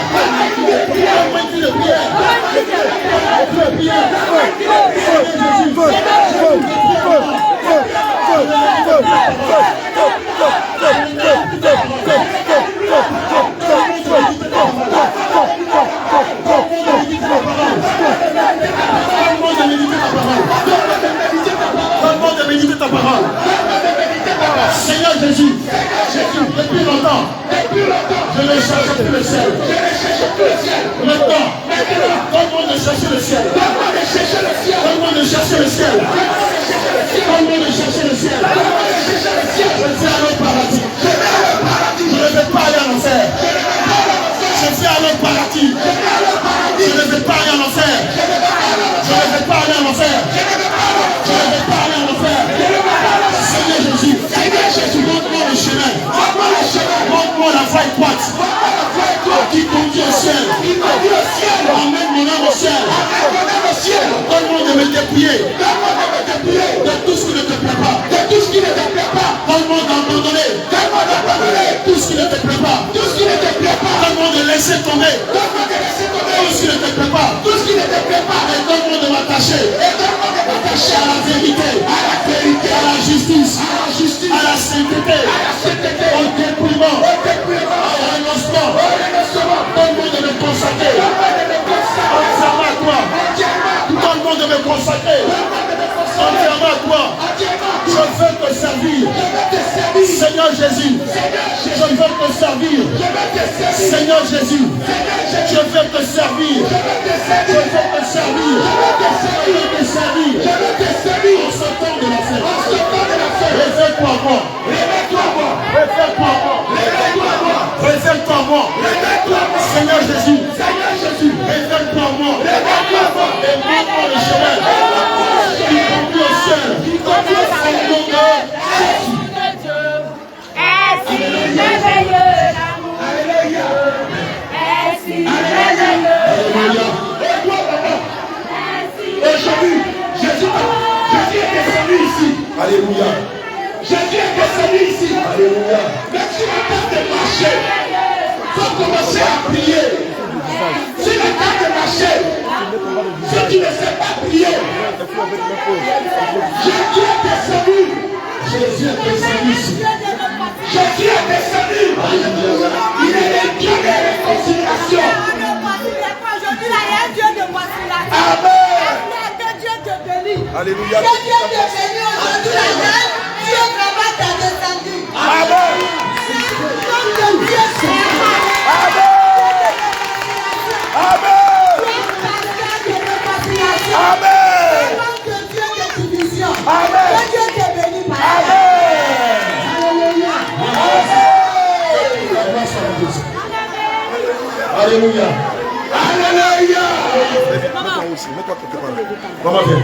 Donne-moi de méditer ta parole. Seigneur Jésus, depuis longtemps, je ne cherche plus le ciel. Maintenant, donne-moi de chercher le ciel. Donne-moi de chercher le ciel. Donne-moi de chercher le ciel. Je veux aller au paradis. Je ne veux pas aller en enfer. Je veux aller au paradis. Je ne veux pas aller en enfer. Je ne veux pas aller en enfer. Je ne veux pas aller en enfer. Seigneur Jésus, montre-moi le chemin. Montre-moi la voie étroite qui conduit au ciel. Emmène mon âme au ciel. Donne-moi de me dépouiller de tout ce qui ne te plaît pas. Donne-moi d'abandonner tout ce qui ne te plaît pas. Donne-moi de laisser tomber tout ce qui ne te plaît pas. Et donne-moi de m'attacher à la vérité, à la justice, à la sainteté, au dépouillement, au renoncement. Donne-moi de me consacrer entièrement à toi. Donne-moi de me consacrer entièrement à toi. Je veux te servir. Seigneur Jésus, je veux te servir. Seigneur Jésus, je veux te servir. Je veux te servir. Je veux te servir. En ce temps de la fête. Révèle-toi à moi. Révèle-toi à moi. Révèle-toi à moi. Seigneur Jésus, révèle-toi à moi. Et montre-moi le chemin qui conduit au ciel. Au nom de Jésus. Aujourd'hui, Jésus est descendu ici. Alléluia. Jésus est descendu ici. Alléluia. Mais sur la table de marcher, il faut commencer à prier. Sur la table de marcher, ceux qui ne savent pas prier, Jésus est descendu. Jésus est descendu ici. Jésus est descendu. Il est le Dieu de réconciliation. Alléluia. Que Dieu t'ait béni aujourd'hui la reine, Dieu vraiment t'a descendu. Amen. Comme que Dieu t'aime. Amen. Amen. Comme que Dieu t'ait division. Amen. Que Dieu t'ait béni par Alléluia. Alléluia. Mets-toi aussi, mets-toi quelque part. Maman, viens.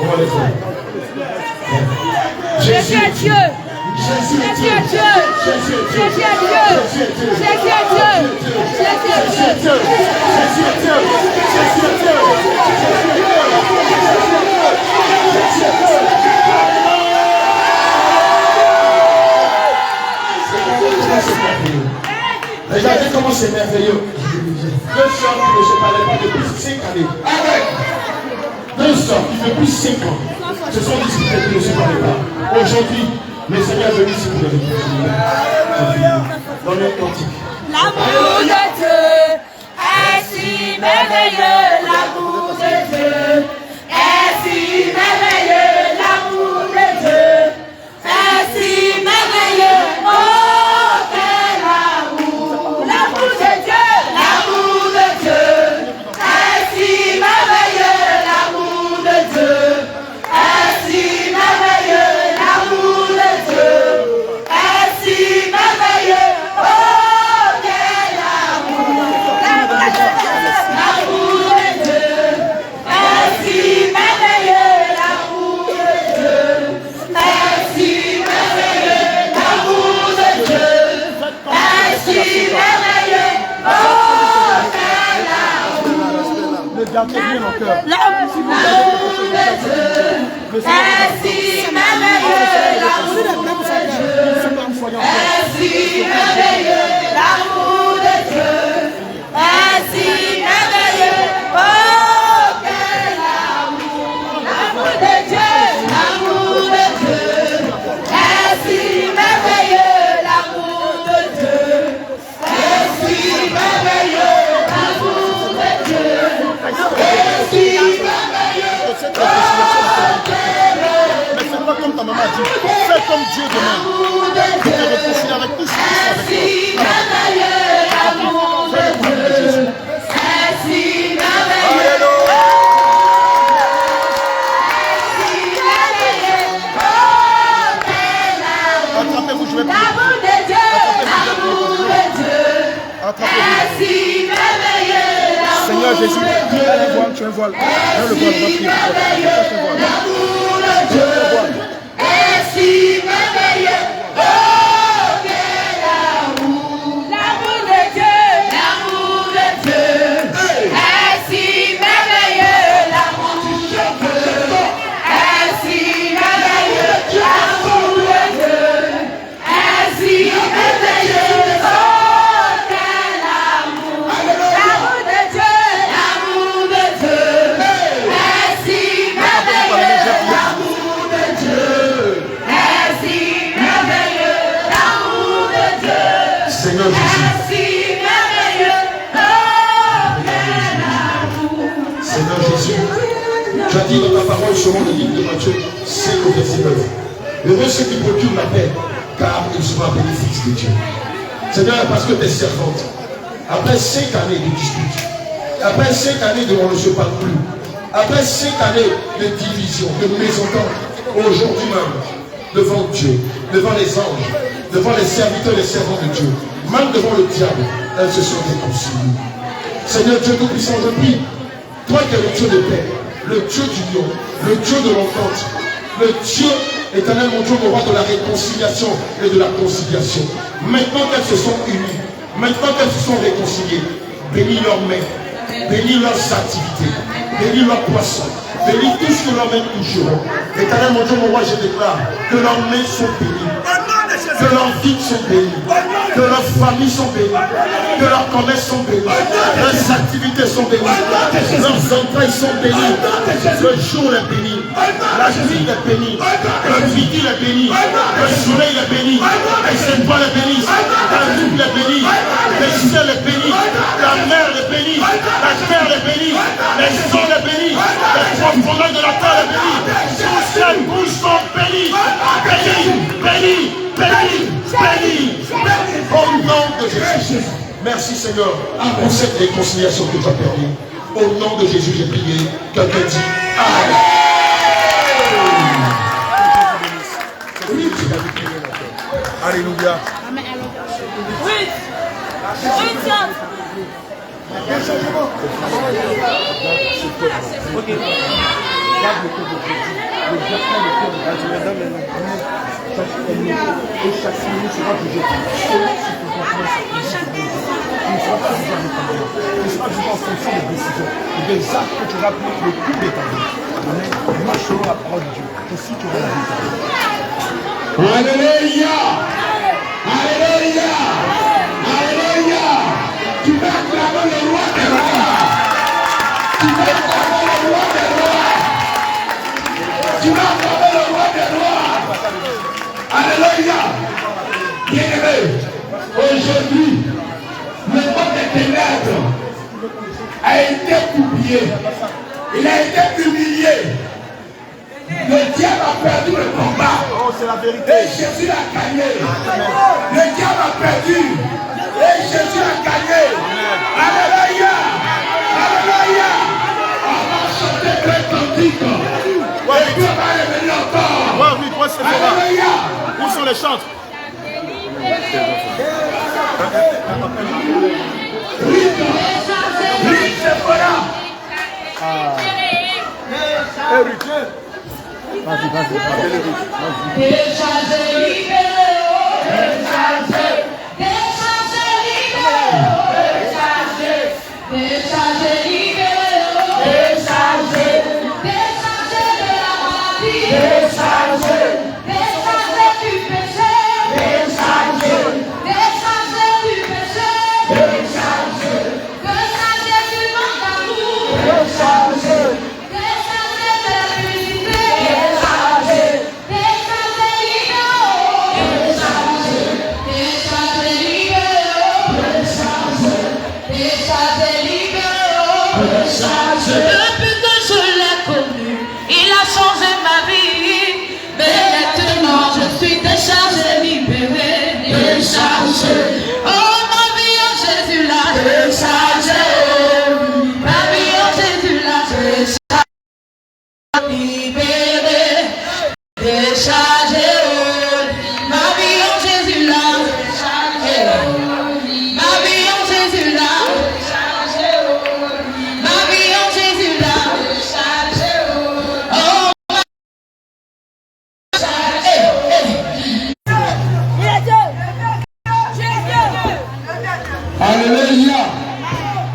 On va les faire. Jésus est Dieu. Jésus est Dieu. Jésus est Dieu. Jésus est Dieu. Jésus est Dieu. Jésus est Dieu. Regardez comment c'est merveilleux. Deux sœurs qui ne se parlaient pas depuis 5 années. Deux sœurs qui depuis 5 ans se sont disputées qui ne se parlaient pas. Aujourd'hui, le Seigneur est venu sur vous. Dans le cantique. L'amour de Dieu est si merveilleux. L'amour de Dieu est si merveilleux. L'amour de Dieu est si merveilleux. Oh, quel amour! L'amour de Dieu, l'amour de Dieu est si merveilleux. L'amour de Dieu est si merveilleux. L'amour de Dieu est si merveilleux. Oh, quel amour! L'amour de Dieu est si merveilleux. L'amour de Dieu est si merveilleux. L'amour de Dieu est si merveilleux. Oh, quel amour! Ne gardez rien en cœur. L'amour de Dieu est si merveilleux. L'amour de Dieu est si merveilleux. L'amour de Dieu est si merveilleux. Oh, quel amour! L'amour de Dieu, l'amour de Dieu est si merveilleux. L'amour de Dieu est si merveilleux. L'amour de Dieu est si merveilleux. Mais c'est pas comme ta maman a dit. Fais comme Dieu demande. Tu te réconcilies avec tous ceux qui sont avec toi. L'amour de Dieu est si merveilleux. Attrapez-vous, je vais prier. L'amour de Dieu, l'amour de Dieu est si merveilleux. Seigneur Jésus, tu as un voile, tu as un voile. Viens le voile, on va prier. L'amour de Dieu est si merveilleux. Oh, quel amour! L'amour de Dieu, l'amour de Dieu est si merveilleux. L'amour de Dieu est si merveilleux. L'amour de Dieu est si merveilleux. Oh, quel amour! L'amour de Dieu, l'amour de Dieu est si merveilleux. L'amour de Dieu est si merveilleux. L'amour de Dieu Seigneur Jésus. est si merveilleux. Oh, quel amour! Seigneur Jésus, tu as dit dans ta parole selon le livre de Matthieu 5 au verset 9. Heureux ceux qui procurent la paix, car ils seront appelés fils de Dieu. Seigneur, parce que tes servantes, après 5 années de dispute, après 5 années de on ne se parle plus, après 5 années de division, de mésentente, aujourd'hui même, devant Dieu, devant les anges, devant les serviteurs et les servants de Dieu, même devant le diable, elles se sont réconciliées. Seigneur Dieu Tout-Puissant, je prie, toi qui es le Dieu de paix, le Dieu d'union, le Dieu de l'entente, le Dieu éternel, mon Dieu, mon roi de la réconciliation et de la conciliation. Maintenant qu'elles se sont unies, maintenant qu'elles se sont réconciliées, bénis leurs mains, bénis leurs activités, bénis leurs poissons, bénis tout ce que leurs mains toucheront. Éternel, mon Dieu, mon roi, je déclare que leurs mains sont bénies, que leurs vies sont bénies, que leurs familles sont bénies, que leurs commerces sont bénis, leurs activités sont bénies, leurs entrailles sont bénies, le jour est béni, la nuit est bénie, le midi est béni, le soleil est béni, les étoiles est béni, la lune est bénie, le ciel est béni, la mer est bénie, la terre est bénie, les sols est béni, profondeur de la terre est béni. Son ciel bouge son béni. Béni. Au nom de Jésus. Merci Seigneur pour cette réconciliation que tu as permis. Au nom de Jésus, j'ai prié. Quelqu'un dit Amen. Alléluia. Oui. Des actes que tu auras pris le coup de ta vie. Amen. Marche selon la parole de Dieu. Et si tu auras la vie. Alléluia. Alléluia. Alléluia. Tu vas acclamer le roi des rois. Tu vas acclamer le roi des rois. Tu vas acclamer le roi des rois. Alléluia. Bien-aimé, aujourd'hui, le monde des ténèbres a été oublié. Il a été humilié. Le diable a perdu le combat. Oh, c'est la vérité. Et Jésus a gagné. Le diable a perdu. Et Jésus a gagné. Alléluia. Alléluia. On va chanter très cantique. Et Dieu va revenir encore. Oui, toi c'est là. Alléluia. Où sont les chantres? Depuis que je l'ai connu, il a changé ma vie. Mais maintenant je suis déchargée, libérée, déchargée. Oh, ma vie en Jésus l'a déchargée. Ma vie en Jésus l'a déchargée. Libérée, déchargée. Ma vie en Jésus l'a déchargée. Ma vie en Jésus l'a déchargée. Ma vie en Jésus l'a déchargée. Oh, ma Alléluia.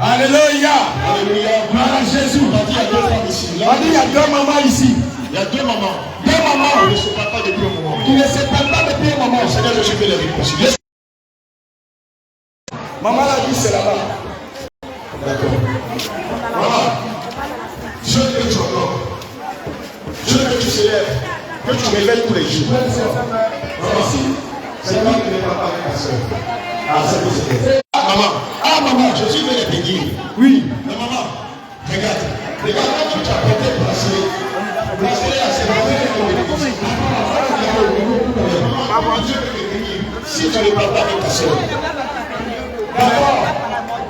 Alléluia. Alléluia. Gloire à Jésus. On dit il y a deux mamans ici. Il y a deux mamans. Deux mamans. Ils ne se parlent pas depuis un moment. Ils ne se parlent pas depuis un moment. Seigneur, je suis fait les réconcilier. Maman l'a dit, c'est là-bas. D'accord. Maman, je veux que tu honores. Je veux que tu célèbres. Que tu révèles tous les jours. Maman, c'est moi qui ne parle pas avec ta soeur. Ah, c'est bon, c'est bon. Ah, maman, je suis venu te dire. Oui. Mais maman, regarde quand tu t'as porté bracelet. Bracelet à ses maman, Dieu veut te bénir. Si tu ne parles pas avec ta soeur. D'accord.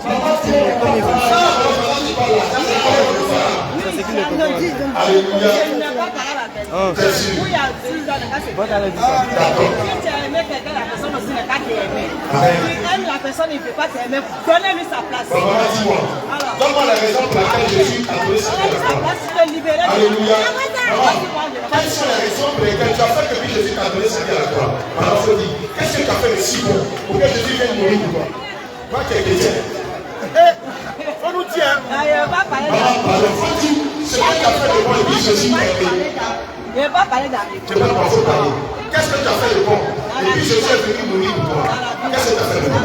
Maman, c'est Alléluia. Jésus. La personne ne peut pas t'aimer. Donnez-lui sa place. Dis-moi. Donne-moi la raison pour laquelle Jésus a donné sa place. Alléluia. Quelles sont les raisons pour lesquelles tu as fait que Jésus t'a donné sa vie à la croix? Alors, je dis, qu'est-ce que tu as fait de si bon pour que Jésus vienne mourir pour toi? Toi qui es chrétien. On nous tient. Maman, pardon. C'est quoi tu as fait de bon et puis Jésus t'a aimé? Je ne vais pas parler d'argent. Je ne vais pas parler. Qu'est-ce que tu as fait de bon? Et puis Jésus est venu mourir pour toi. Qu'est-ce que tu as fait de bon?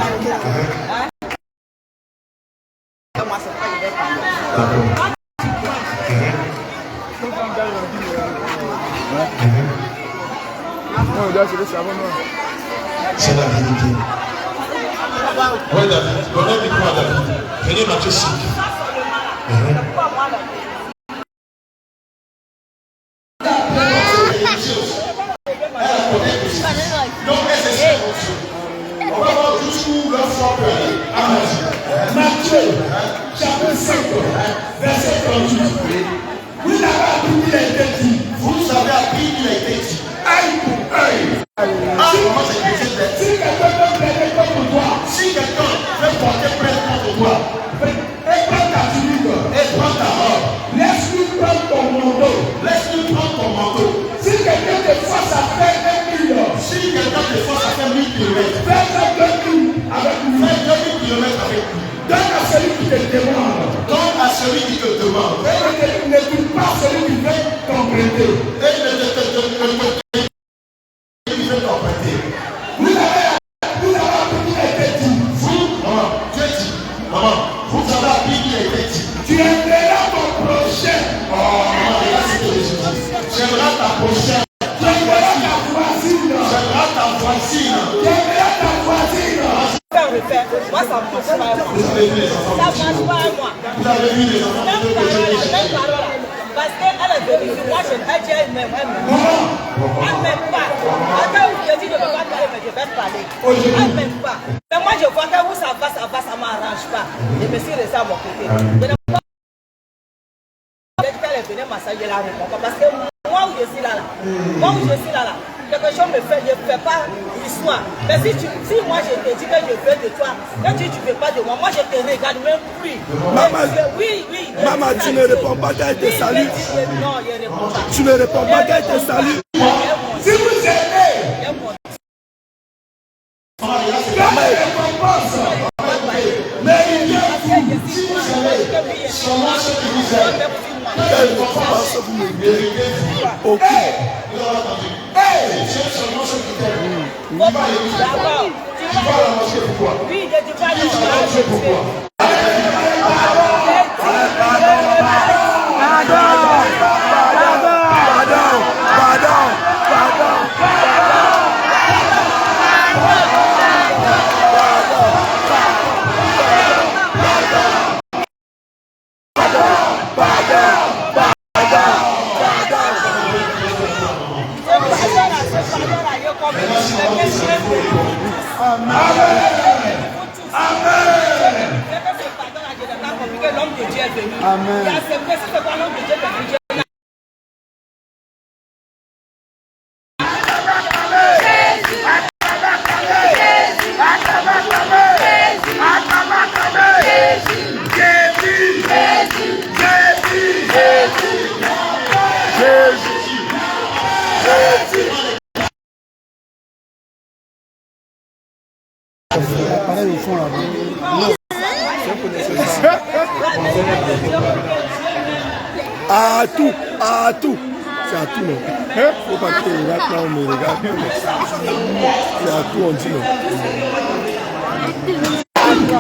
C'est la vérité. Oui, David. Donnez le micro à David. Venez Matthieu 5. verset 38. Vous avez appris qu'il a été dit. Vous avez appris qu'il a été dit. Œil pour œil. Si quelqu'un veut plaider contre toi, si quelqu'un veut porter plainte contre toi, et prends ta tunique, et prends ta robe, laisse-lui prendre ton manteau, laisse-lui prendre ton manteau. Si quelqu'un te force à faire 1 000, si quelqu'un te force à faire 1000 km, fais 2 000 avec lui, fais 2000 km avec lui. Donne à celui qui te demande. Donne à celui qui te demande. Et ne dis pas celui qui veut t'emprunter. Et ne te vous avez appris qu'il a été dit. Dieu dit, maman, vous avez appris qu'il a été dit. Tu aimeras ton prochain. Oh, maman, tu aimeras ta prochaine. Tu aimeras ta voisine. Tu aimeras ta voisine. Tu aimeras ta voisine. Moi, ça ne marche pas à moi. Ça ne marche pas à moi. Vous avez vu les enfants Même parole. Parce qu'elle est venue, moi je dis elle m'aime, elle m'aime pas. Attends, je dis de ne pas parler, mais je vais te parler. Elle m'aime pas. Mais moi je vois que où ça va, ça ne m'arrange pas. Je me suis resté à mon côté. Je ne peux pas. Elle est venue massager la réponse. Parce que moi où je suis là, quelque chose me fait, je ne fais pas l'histoire. Mais si moi je te dis que je veux de toi, que tu ne veux pas de moi, moi je te regarde même plus. Maman, oui. Maman, tu ne réponds pas qu'elle te salue. Non, je ne réponds pas. Tu ne réponds pas qu'elle te salue. si vous aimez, mais il y a vous, si vous aimez, seulement ceux qui vous aiment. Quelle récompense vous méritez? Aucune. C'est seulement ceux qui t'aiment. Tu vas à la mosquée pourquoi? Oui, je dis pas Tu vas à la mosquée pourquoi? Amen. Pareil au fond là. À tout. C'est à tout, non. Faut pas que les gars là, on me regarde. C'est à tout, on dit non.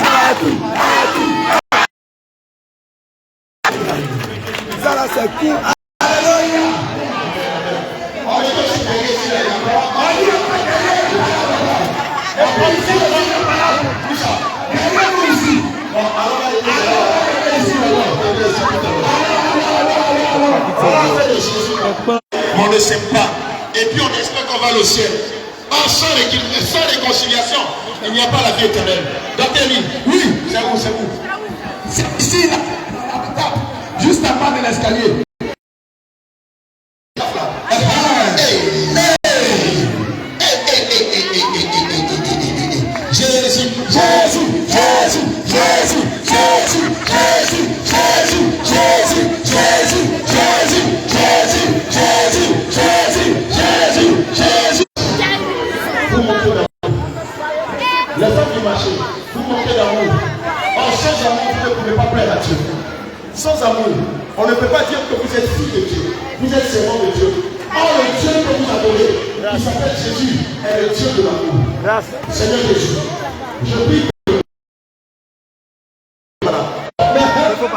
À tout. Ça là, c'est cool. On ne sait pas. Et puis on espère qu'on va au ciel. Or, sans réconciliation, il n'y a pas la vie éternelle. Docteur Lee, oui, c'est vous. C'est ici, là, à la table, juste à bas de l'escalier. Les femmes qui marchaient, vous manquez d'amour. Or, sans amour, vous ne pouvez pas plaire à Dieu. Sans amour, on ne peut pas dire que vous êtes fille de Dieu. Vous êtes servant de Dieu. Or, le Dieu que vous adorez, qui s'appelle Jésus, est le Dieu de l'amour. Seigneur Jésus, je prie que... Voilà.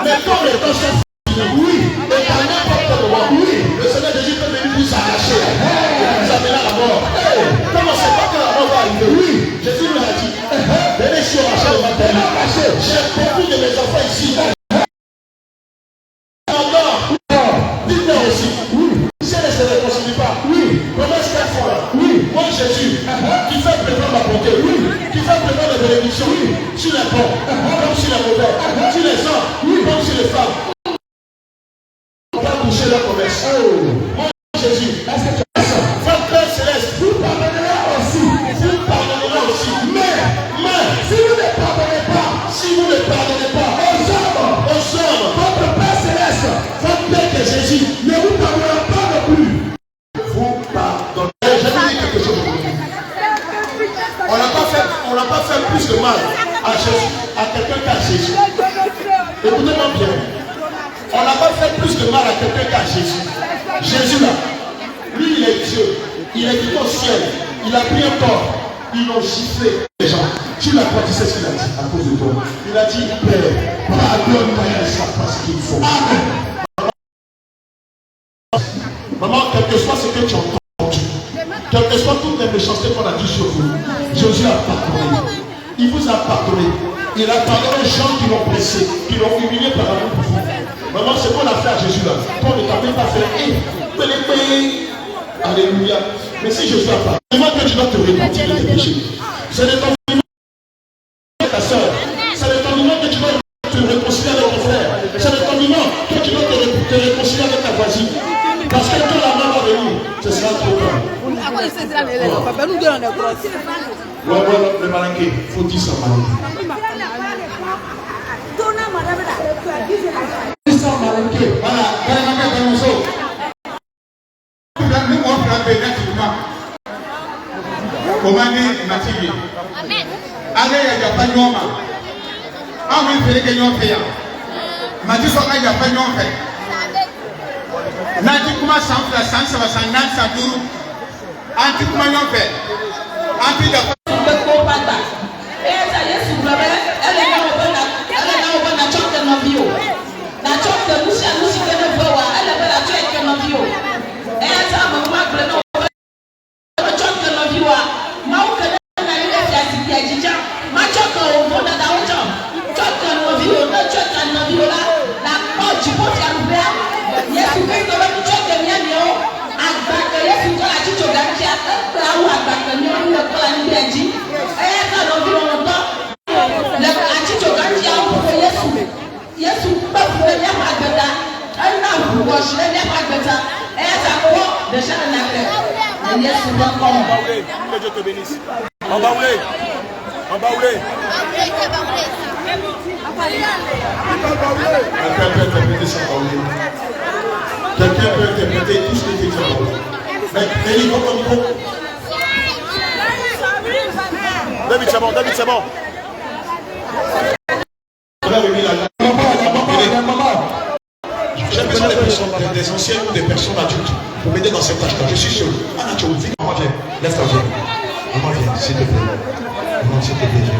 Mais quand les temps sont finis, oui, et à n'importe quel moment, oui, le Seigneur Jésus peut venir vous arracher, vous amener à la mort. Comment c'est pas que la mort va arriver? Oui, Jésus nous a dit, venez sur la chaîne, j'ai beaucoup de mes enfants ici. Dites-moi aussi, oui, si elle ne se réconcilie pas, oui, comment est-ce qu'elle Oui. Moi, Jésus, qui fait prétendre la bonté, qui fait prétendre la bénédiction, sur les bons, comme sur les mauvais, sur les hommes, comme sur les femmes. On va toucher leur commerce. Moi, Jésus, est-ce que tu as ça? Votre Père Céleste, vous pardonnerez aussi. Vous pardonnerez aussi. Mais, si vous ne pardonnez pas, aux hommes, votre Père Céleste, votre Père que Jésus, ne vous pardonnera pas non plus. Vous pardonnez. Je vous dis quelque chose aujourd'hui. On n'a pas fait plus de mal à Jésus, à quelqu'un qu'à Jésus. Écoutez-moi bien. On n'a pas fait plus de mal à quelqu'un qu'à Jésus. Jésus là, lui il est Dieu. Il est venu au ciel. Il a pris un corps. Ils l'ont giflé. Les gens, tu l'as pas dit, c'est ce qu'il a dit à cause de toi. Il a dit, Père, pardonne-moi, ça parce qu'il faut. Amen. Maman, quel que soit ce que tu as entendu, quelle que soit toutes les méchancetés qu'on a dit sur vous, Jésus a pardonné. Il vous a pardonné. Il a pardonné les gens qui l'ont pressé, qui l'ont humilié par amour pour vous. Maman, ce qu'on a fait à Jésus là, toi ne t'as même pas fait. Alléluia. Mais si Jésus a pardonné, c'est moi que tu dois te repentir de tes péchés. C'est de ton vivant de ta soeur. C'est de ton vivant que tu dois te réconcilier avec ton frère. C'est de ton vivant que tu dois te réconcilier avec ta voisine. Parce que quand la main va venir, ce sera trop tard. Le malinqué, il faut dire ça malinqué. Voilà, Que Dieu te bénisse. En bas, Quelqu'un peut interpréter ça en ligne. Quelqu'un peut interpréter tout ce qui est dit en ligne. Mais il faut comme il faut. David, c'est bon. J'ai besoin des anciens ou des personnes adultes pour m'aider dans cette tâche-là. Je suis sûr. Anna, tu ouvres. Maman, viens. Lève ta viens. Maman, viens, s'il te plaît. Maman, s'il te plaît, viens.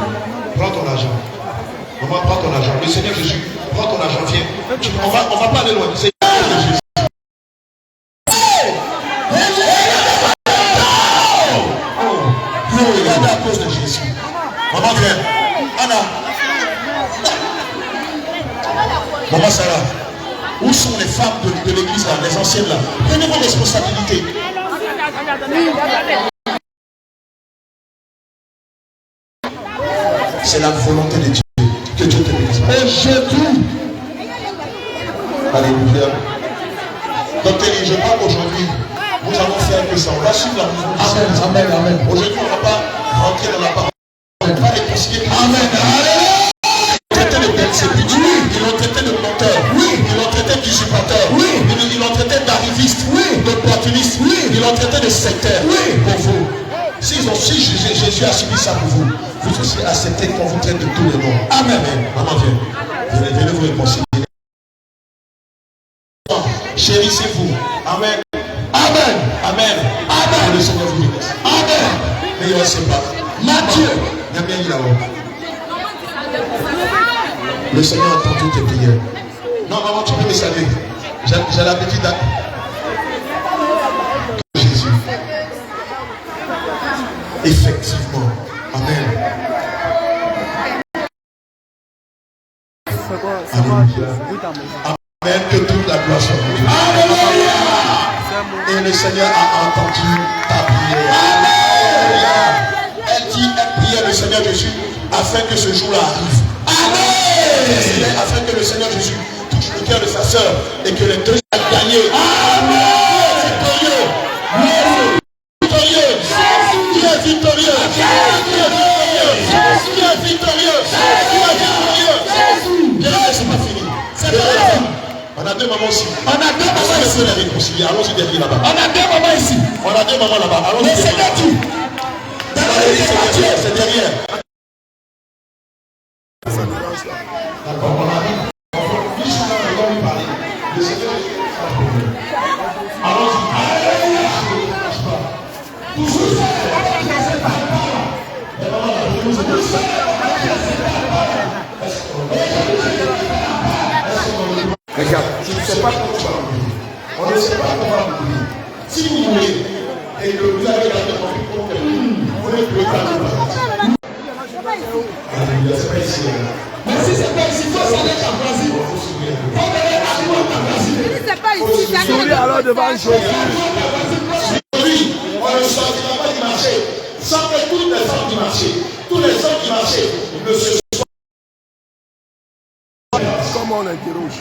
Prends ton argent. Maman, prends ton argent. Le Seigneur Jésus, prends ton argent, viens. On va pas aller loin. C'est Jésus. Regardez à cause de Jésus. Maman, viens. Anna. Maman Sarah. Où sont les femmes de l'église là, les anciennes là? Prenez vos responsabilités. C'est la volonté de Dieu. Que Dieu te bénisse. Et Jésus. Alléluia. Donc je crois qu'aujourd'hui, nous allons faire que ça. On va suivre la mouvement. Amen. Aujourd'hui, on ne va pas rentrer dans la parole. On va réconcilier. Amen. Alléluia. Ils l'ont traité de menteur, ils l'ont traité d'usurpateur, ils l'ont traité d'arriviste, d'opportuniste, ils l'ont traité de sectaire pour vous. Si Jésus a subi ça pour vous, vous aussi acceptez qu'on vous traite de tous les noms. Amen. Maman, venez vous réconcilier. Chérissez-vous. Amen. Le Seigneur vous bénisse. Amen. Mais il ne sait pas. Matthieu. Il y a bien dit là-haut. Le Seigneur entend toutes tes prières. Non, maman, tu peux me saluer. J'ai l'appétit d'être. Jésus. Effectivement. Amen. Alléluia. Amen. Que toute la gloire soit pour Dieu. Alléluia. Et le Seigneur a entendu ta prière. afin que ce jour-là arrive. Amen. Afin que le Seigneur Jésus touche le cœur de sa sœur et que les deux aient gagné. Amen. Victorieux. Victorieux. Qui est victorieux? Qui est victorieux? Bien, c'est pas fini. C'est pas fini. On a deux mamans ici. On a deux mamans ici. On a réconcilié. Allons-y derrière là-bas. On a deux mamans ici. On a deux mamans là-bas. Allons-y derrière. C'est derrière. Regarde, je ne sais pas comment tu vas mourir. On ne sait pas comment on va mourir. Si vous voulez, et que vous avez la demande pour que vous voulez que le temps se passe. Alléluia, c'est pas ici. Mais si c'est pas ici, il faut s'en aller à Brésil. Il faut aller à Brésil. Si c'est pas ici, ça Souris alors devant Jésus. Oui, on ne sortira pas du marché sans que toutes les femmes du marché, tous les hommes du marché ne se soient. Comment on interroge?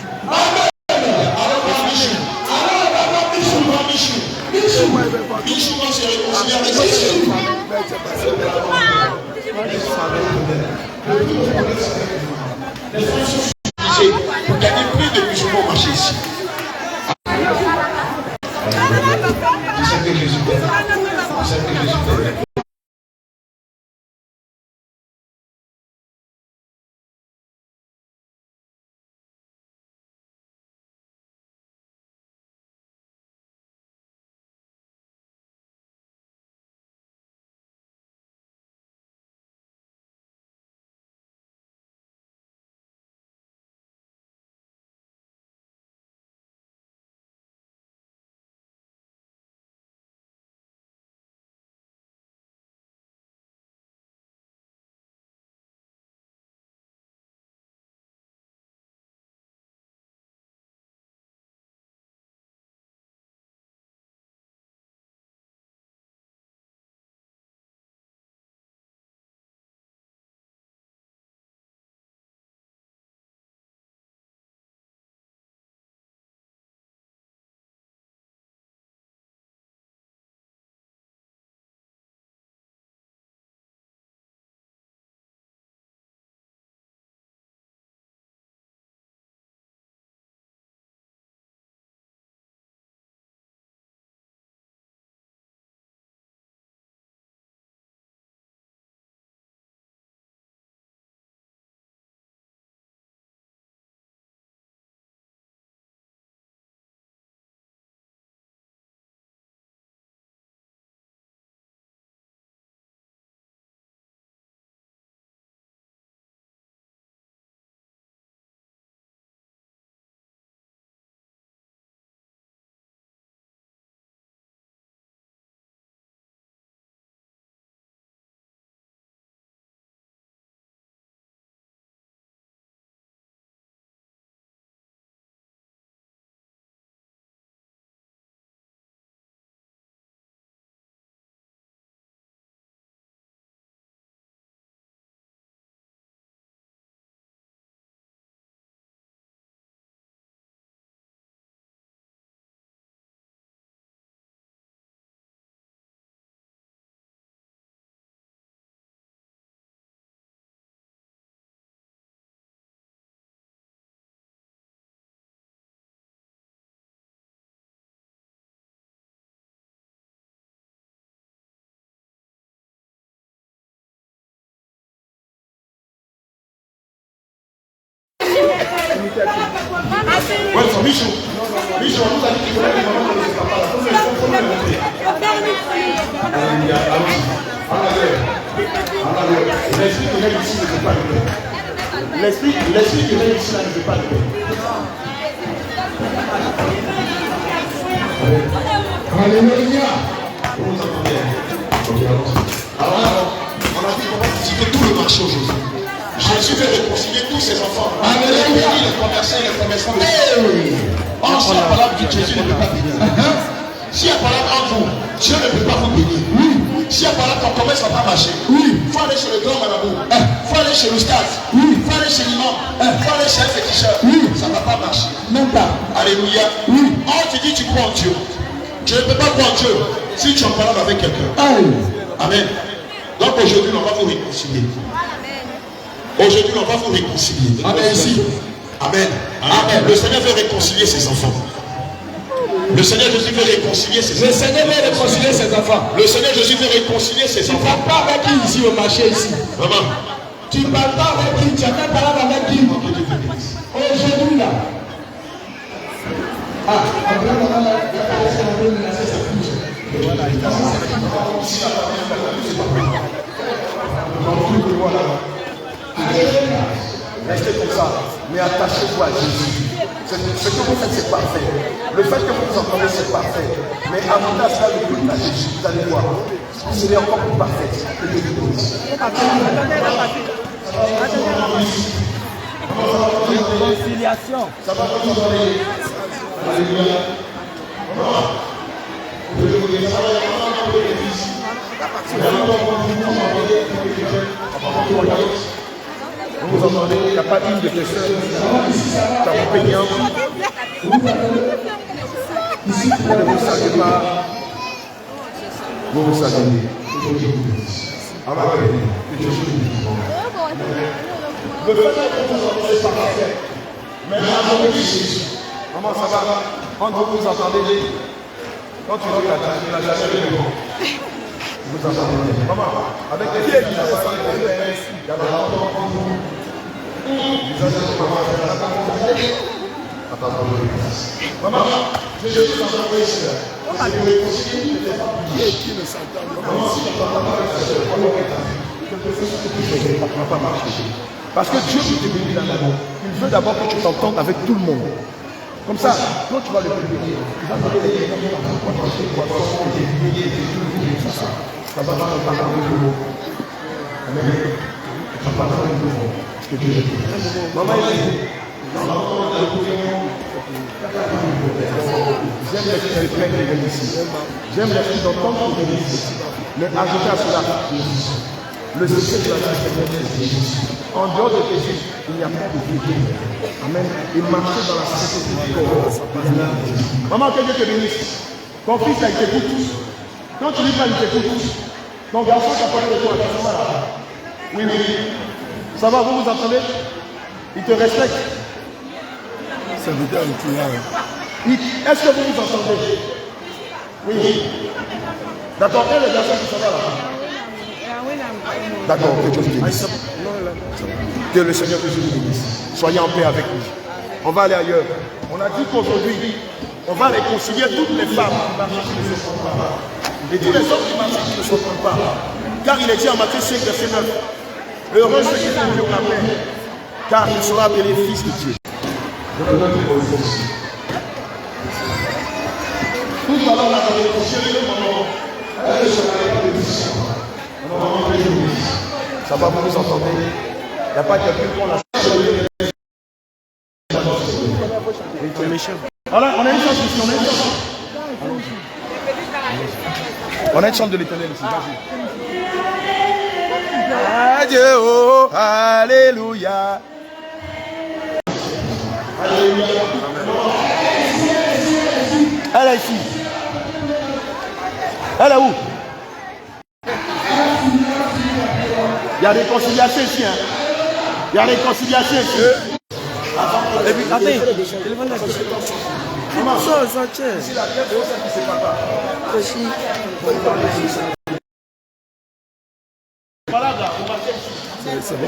Pour gagner plus de musulmans au marché ici. Vous savez que Jésus t'aime. Vous savez que Jésus t'aime. Ouais, c'est Michou. Michou, on nous a dit qu'il fallait que maman ne laisse pas là. Faut le montrer. Alléluia, allons-y. L'esprit qui vient ici ne veut pas le faire. L'esprit qui vient ici ne veut pas le faire. Alléluia. Vous nous entendez? Ok, allons-y. Alors, on a dit qu'on va visiter tout le marché aujourd'hui. Jésus veut réconcilier tous ses enfants. Alléluia. Les commerçants et les commerçants. Or, si la parole de Jésus ne peut pas bénir. Si la parole entre vous, Dieu ne peut pas vous bénir. Si la parole ton commerce ne va pas marcher. Il faut aller chez le grand marabout. Il faut aller aller chez l'oustaz, il faut aller chez l'imam, il faut aller chez un féticheur. Ça ne va pas marcher. Même pas. Alléluia. Oh, tu dis tu crois en Dieu. Tu ne peux pas croire en Dieu si tu en parles avec quelqu'un. Amen. Donc aujourd'hui, on va vous réconcilier. Aujourd'hui, on va vous réconcilier. Amen. Ici. Amen. Amen. Le Seigneur veut réconcilier ses enfants. Le Seigneur Jésus veut réconcilier ses enfants. Le Seigneur veut réconcilier ses enfants. Le Seigneur Jésus veut réconcilier ses enfants. Tu ne parles pas avec qui ici au marché ici? Maman. Tu ne parles pas avec qui? Tu as fait parler avec qui? Aujourd'hui là. Ah, Restez comme ça, mais attachez-vous à Jésus. Ce que vous faites, c'est parfait. Le fait que vous entendez, c'est parfait. Mais amenez ça le culte à Jésus, vous allez voir. C'est encore plus parfait. Réconciliation. Ça va vous entendre. Alléluia. Vous entendez, il n'y a pas une de tes soeurs qui a mon peignant. Vous ne vous savez pas. Vous vous savez. Le fait que vous entendez, c'est parfait. Mais maman, ça va. Quand vous entendez, quand tu dis la jamais vu. Vous entendez. Maman, avec les pieds, il y a maman, je vous entends ici. Qui ne s'entend pas marcher. Parce que Dieu qui te bénit d'abord, il veut d'abord que tu t'entendes avec tout le monde. Comme ça, quand tu vas le bénir, tu vas donner des ça va parler de l'eau. Amen. Ça va parler de l'eau. Maman, j'aime les frères qui viennent ici. J'aime les filles d'entendre qui viennent ici. Mais ajoutez à cela, le secret de la vie, en dehors de Jésus, il n'y a pas de vérité. Amen. Il marchait dans la sainteté du corps. Maman, que Dieu te bénisse. Ton fils, là, il t'écoute. Quand tu lui parles, il t'écoute. Ton garçon qui a parlé de toi, ça va là. Oui, oui. Ça va, vous entendez? Il te respecte. Ça veut dire le est-ce que vous entendez? Oui, oui. D'accord, quel est le garçon qui s'en va là? D'accord, que Dieu vous bénisse. Que le Seigneur vous bénisse. Soyez en paix avec lui. On va aller ailleurs. On a dit qu'aujourd'hui, on va réconcilier toutes les femmes qui marchent qui ne se font pas. Et tous les hommes qui marchent qui ne se font pas. Car il est dit en Matthieu 5, verset 9. Heureux ceux qui font Dieu la paix, car il sera appelé fils de Dieu. Tout à l'heure, on a réconcilié le moment. Ça va, vous nous entendez? Il n'y a pas quelqu'un qui a on a une chance ici, on a une chance. On a une chance de l'Éternel ici, vas-y. Adieu, oh, alléluia. Alléluia. Elle est ici. Elle est où? Il y a réconciliation ici. Hein. Il y a réconciliation ici. Et puis, attendez, téléphone là. Comment ça, ça tient? C'est la tête de celle qui ne sait pas. Aussi. Voilà, on va faire ici. C'est bon.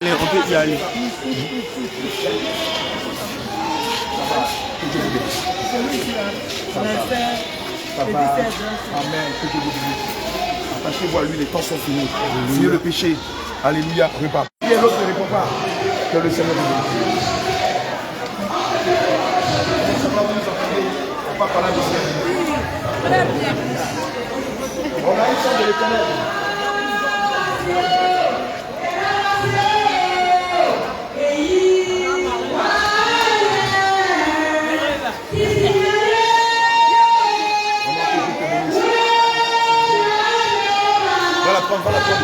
Allez, on peut y aller. Ça va. Amen. Attachez-vous à lui, les temps sont finis. Fuyez le péché. Alléluia. Repas. Qui est l'autre ne répond pas? Que le Seigneur vous bénisse. On va parler de Seigneur. On a une chance de l'Éternel. Va la prendre, va la prendre.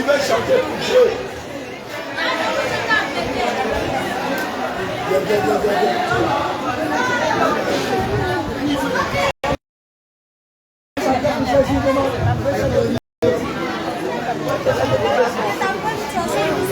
Qui veut chanter pour Dieu? Viens.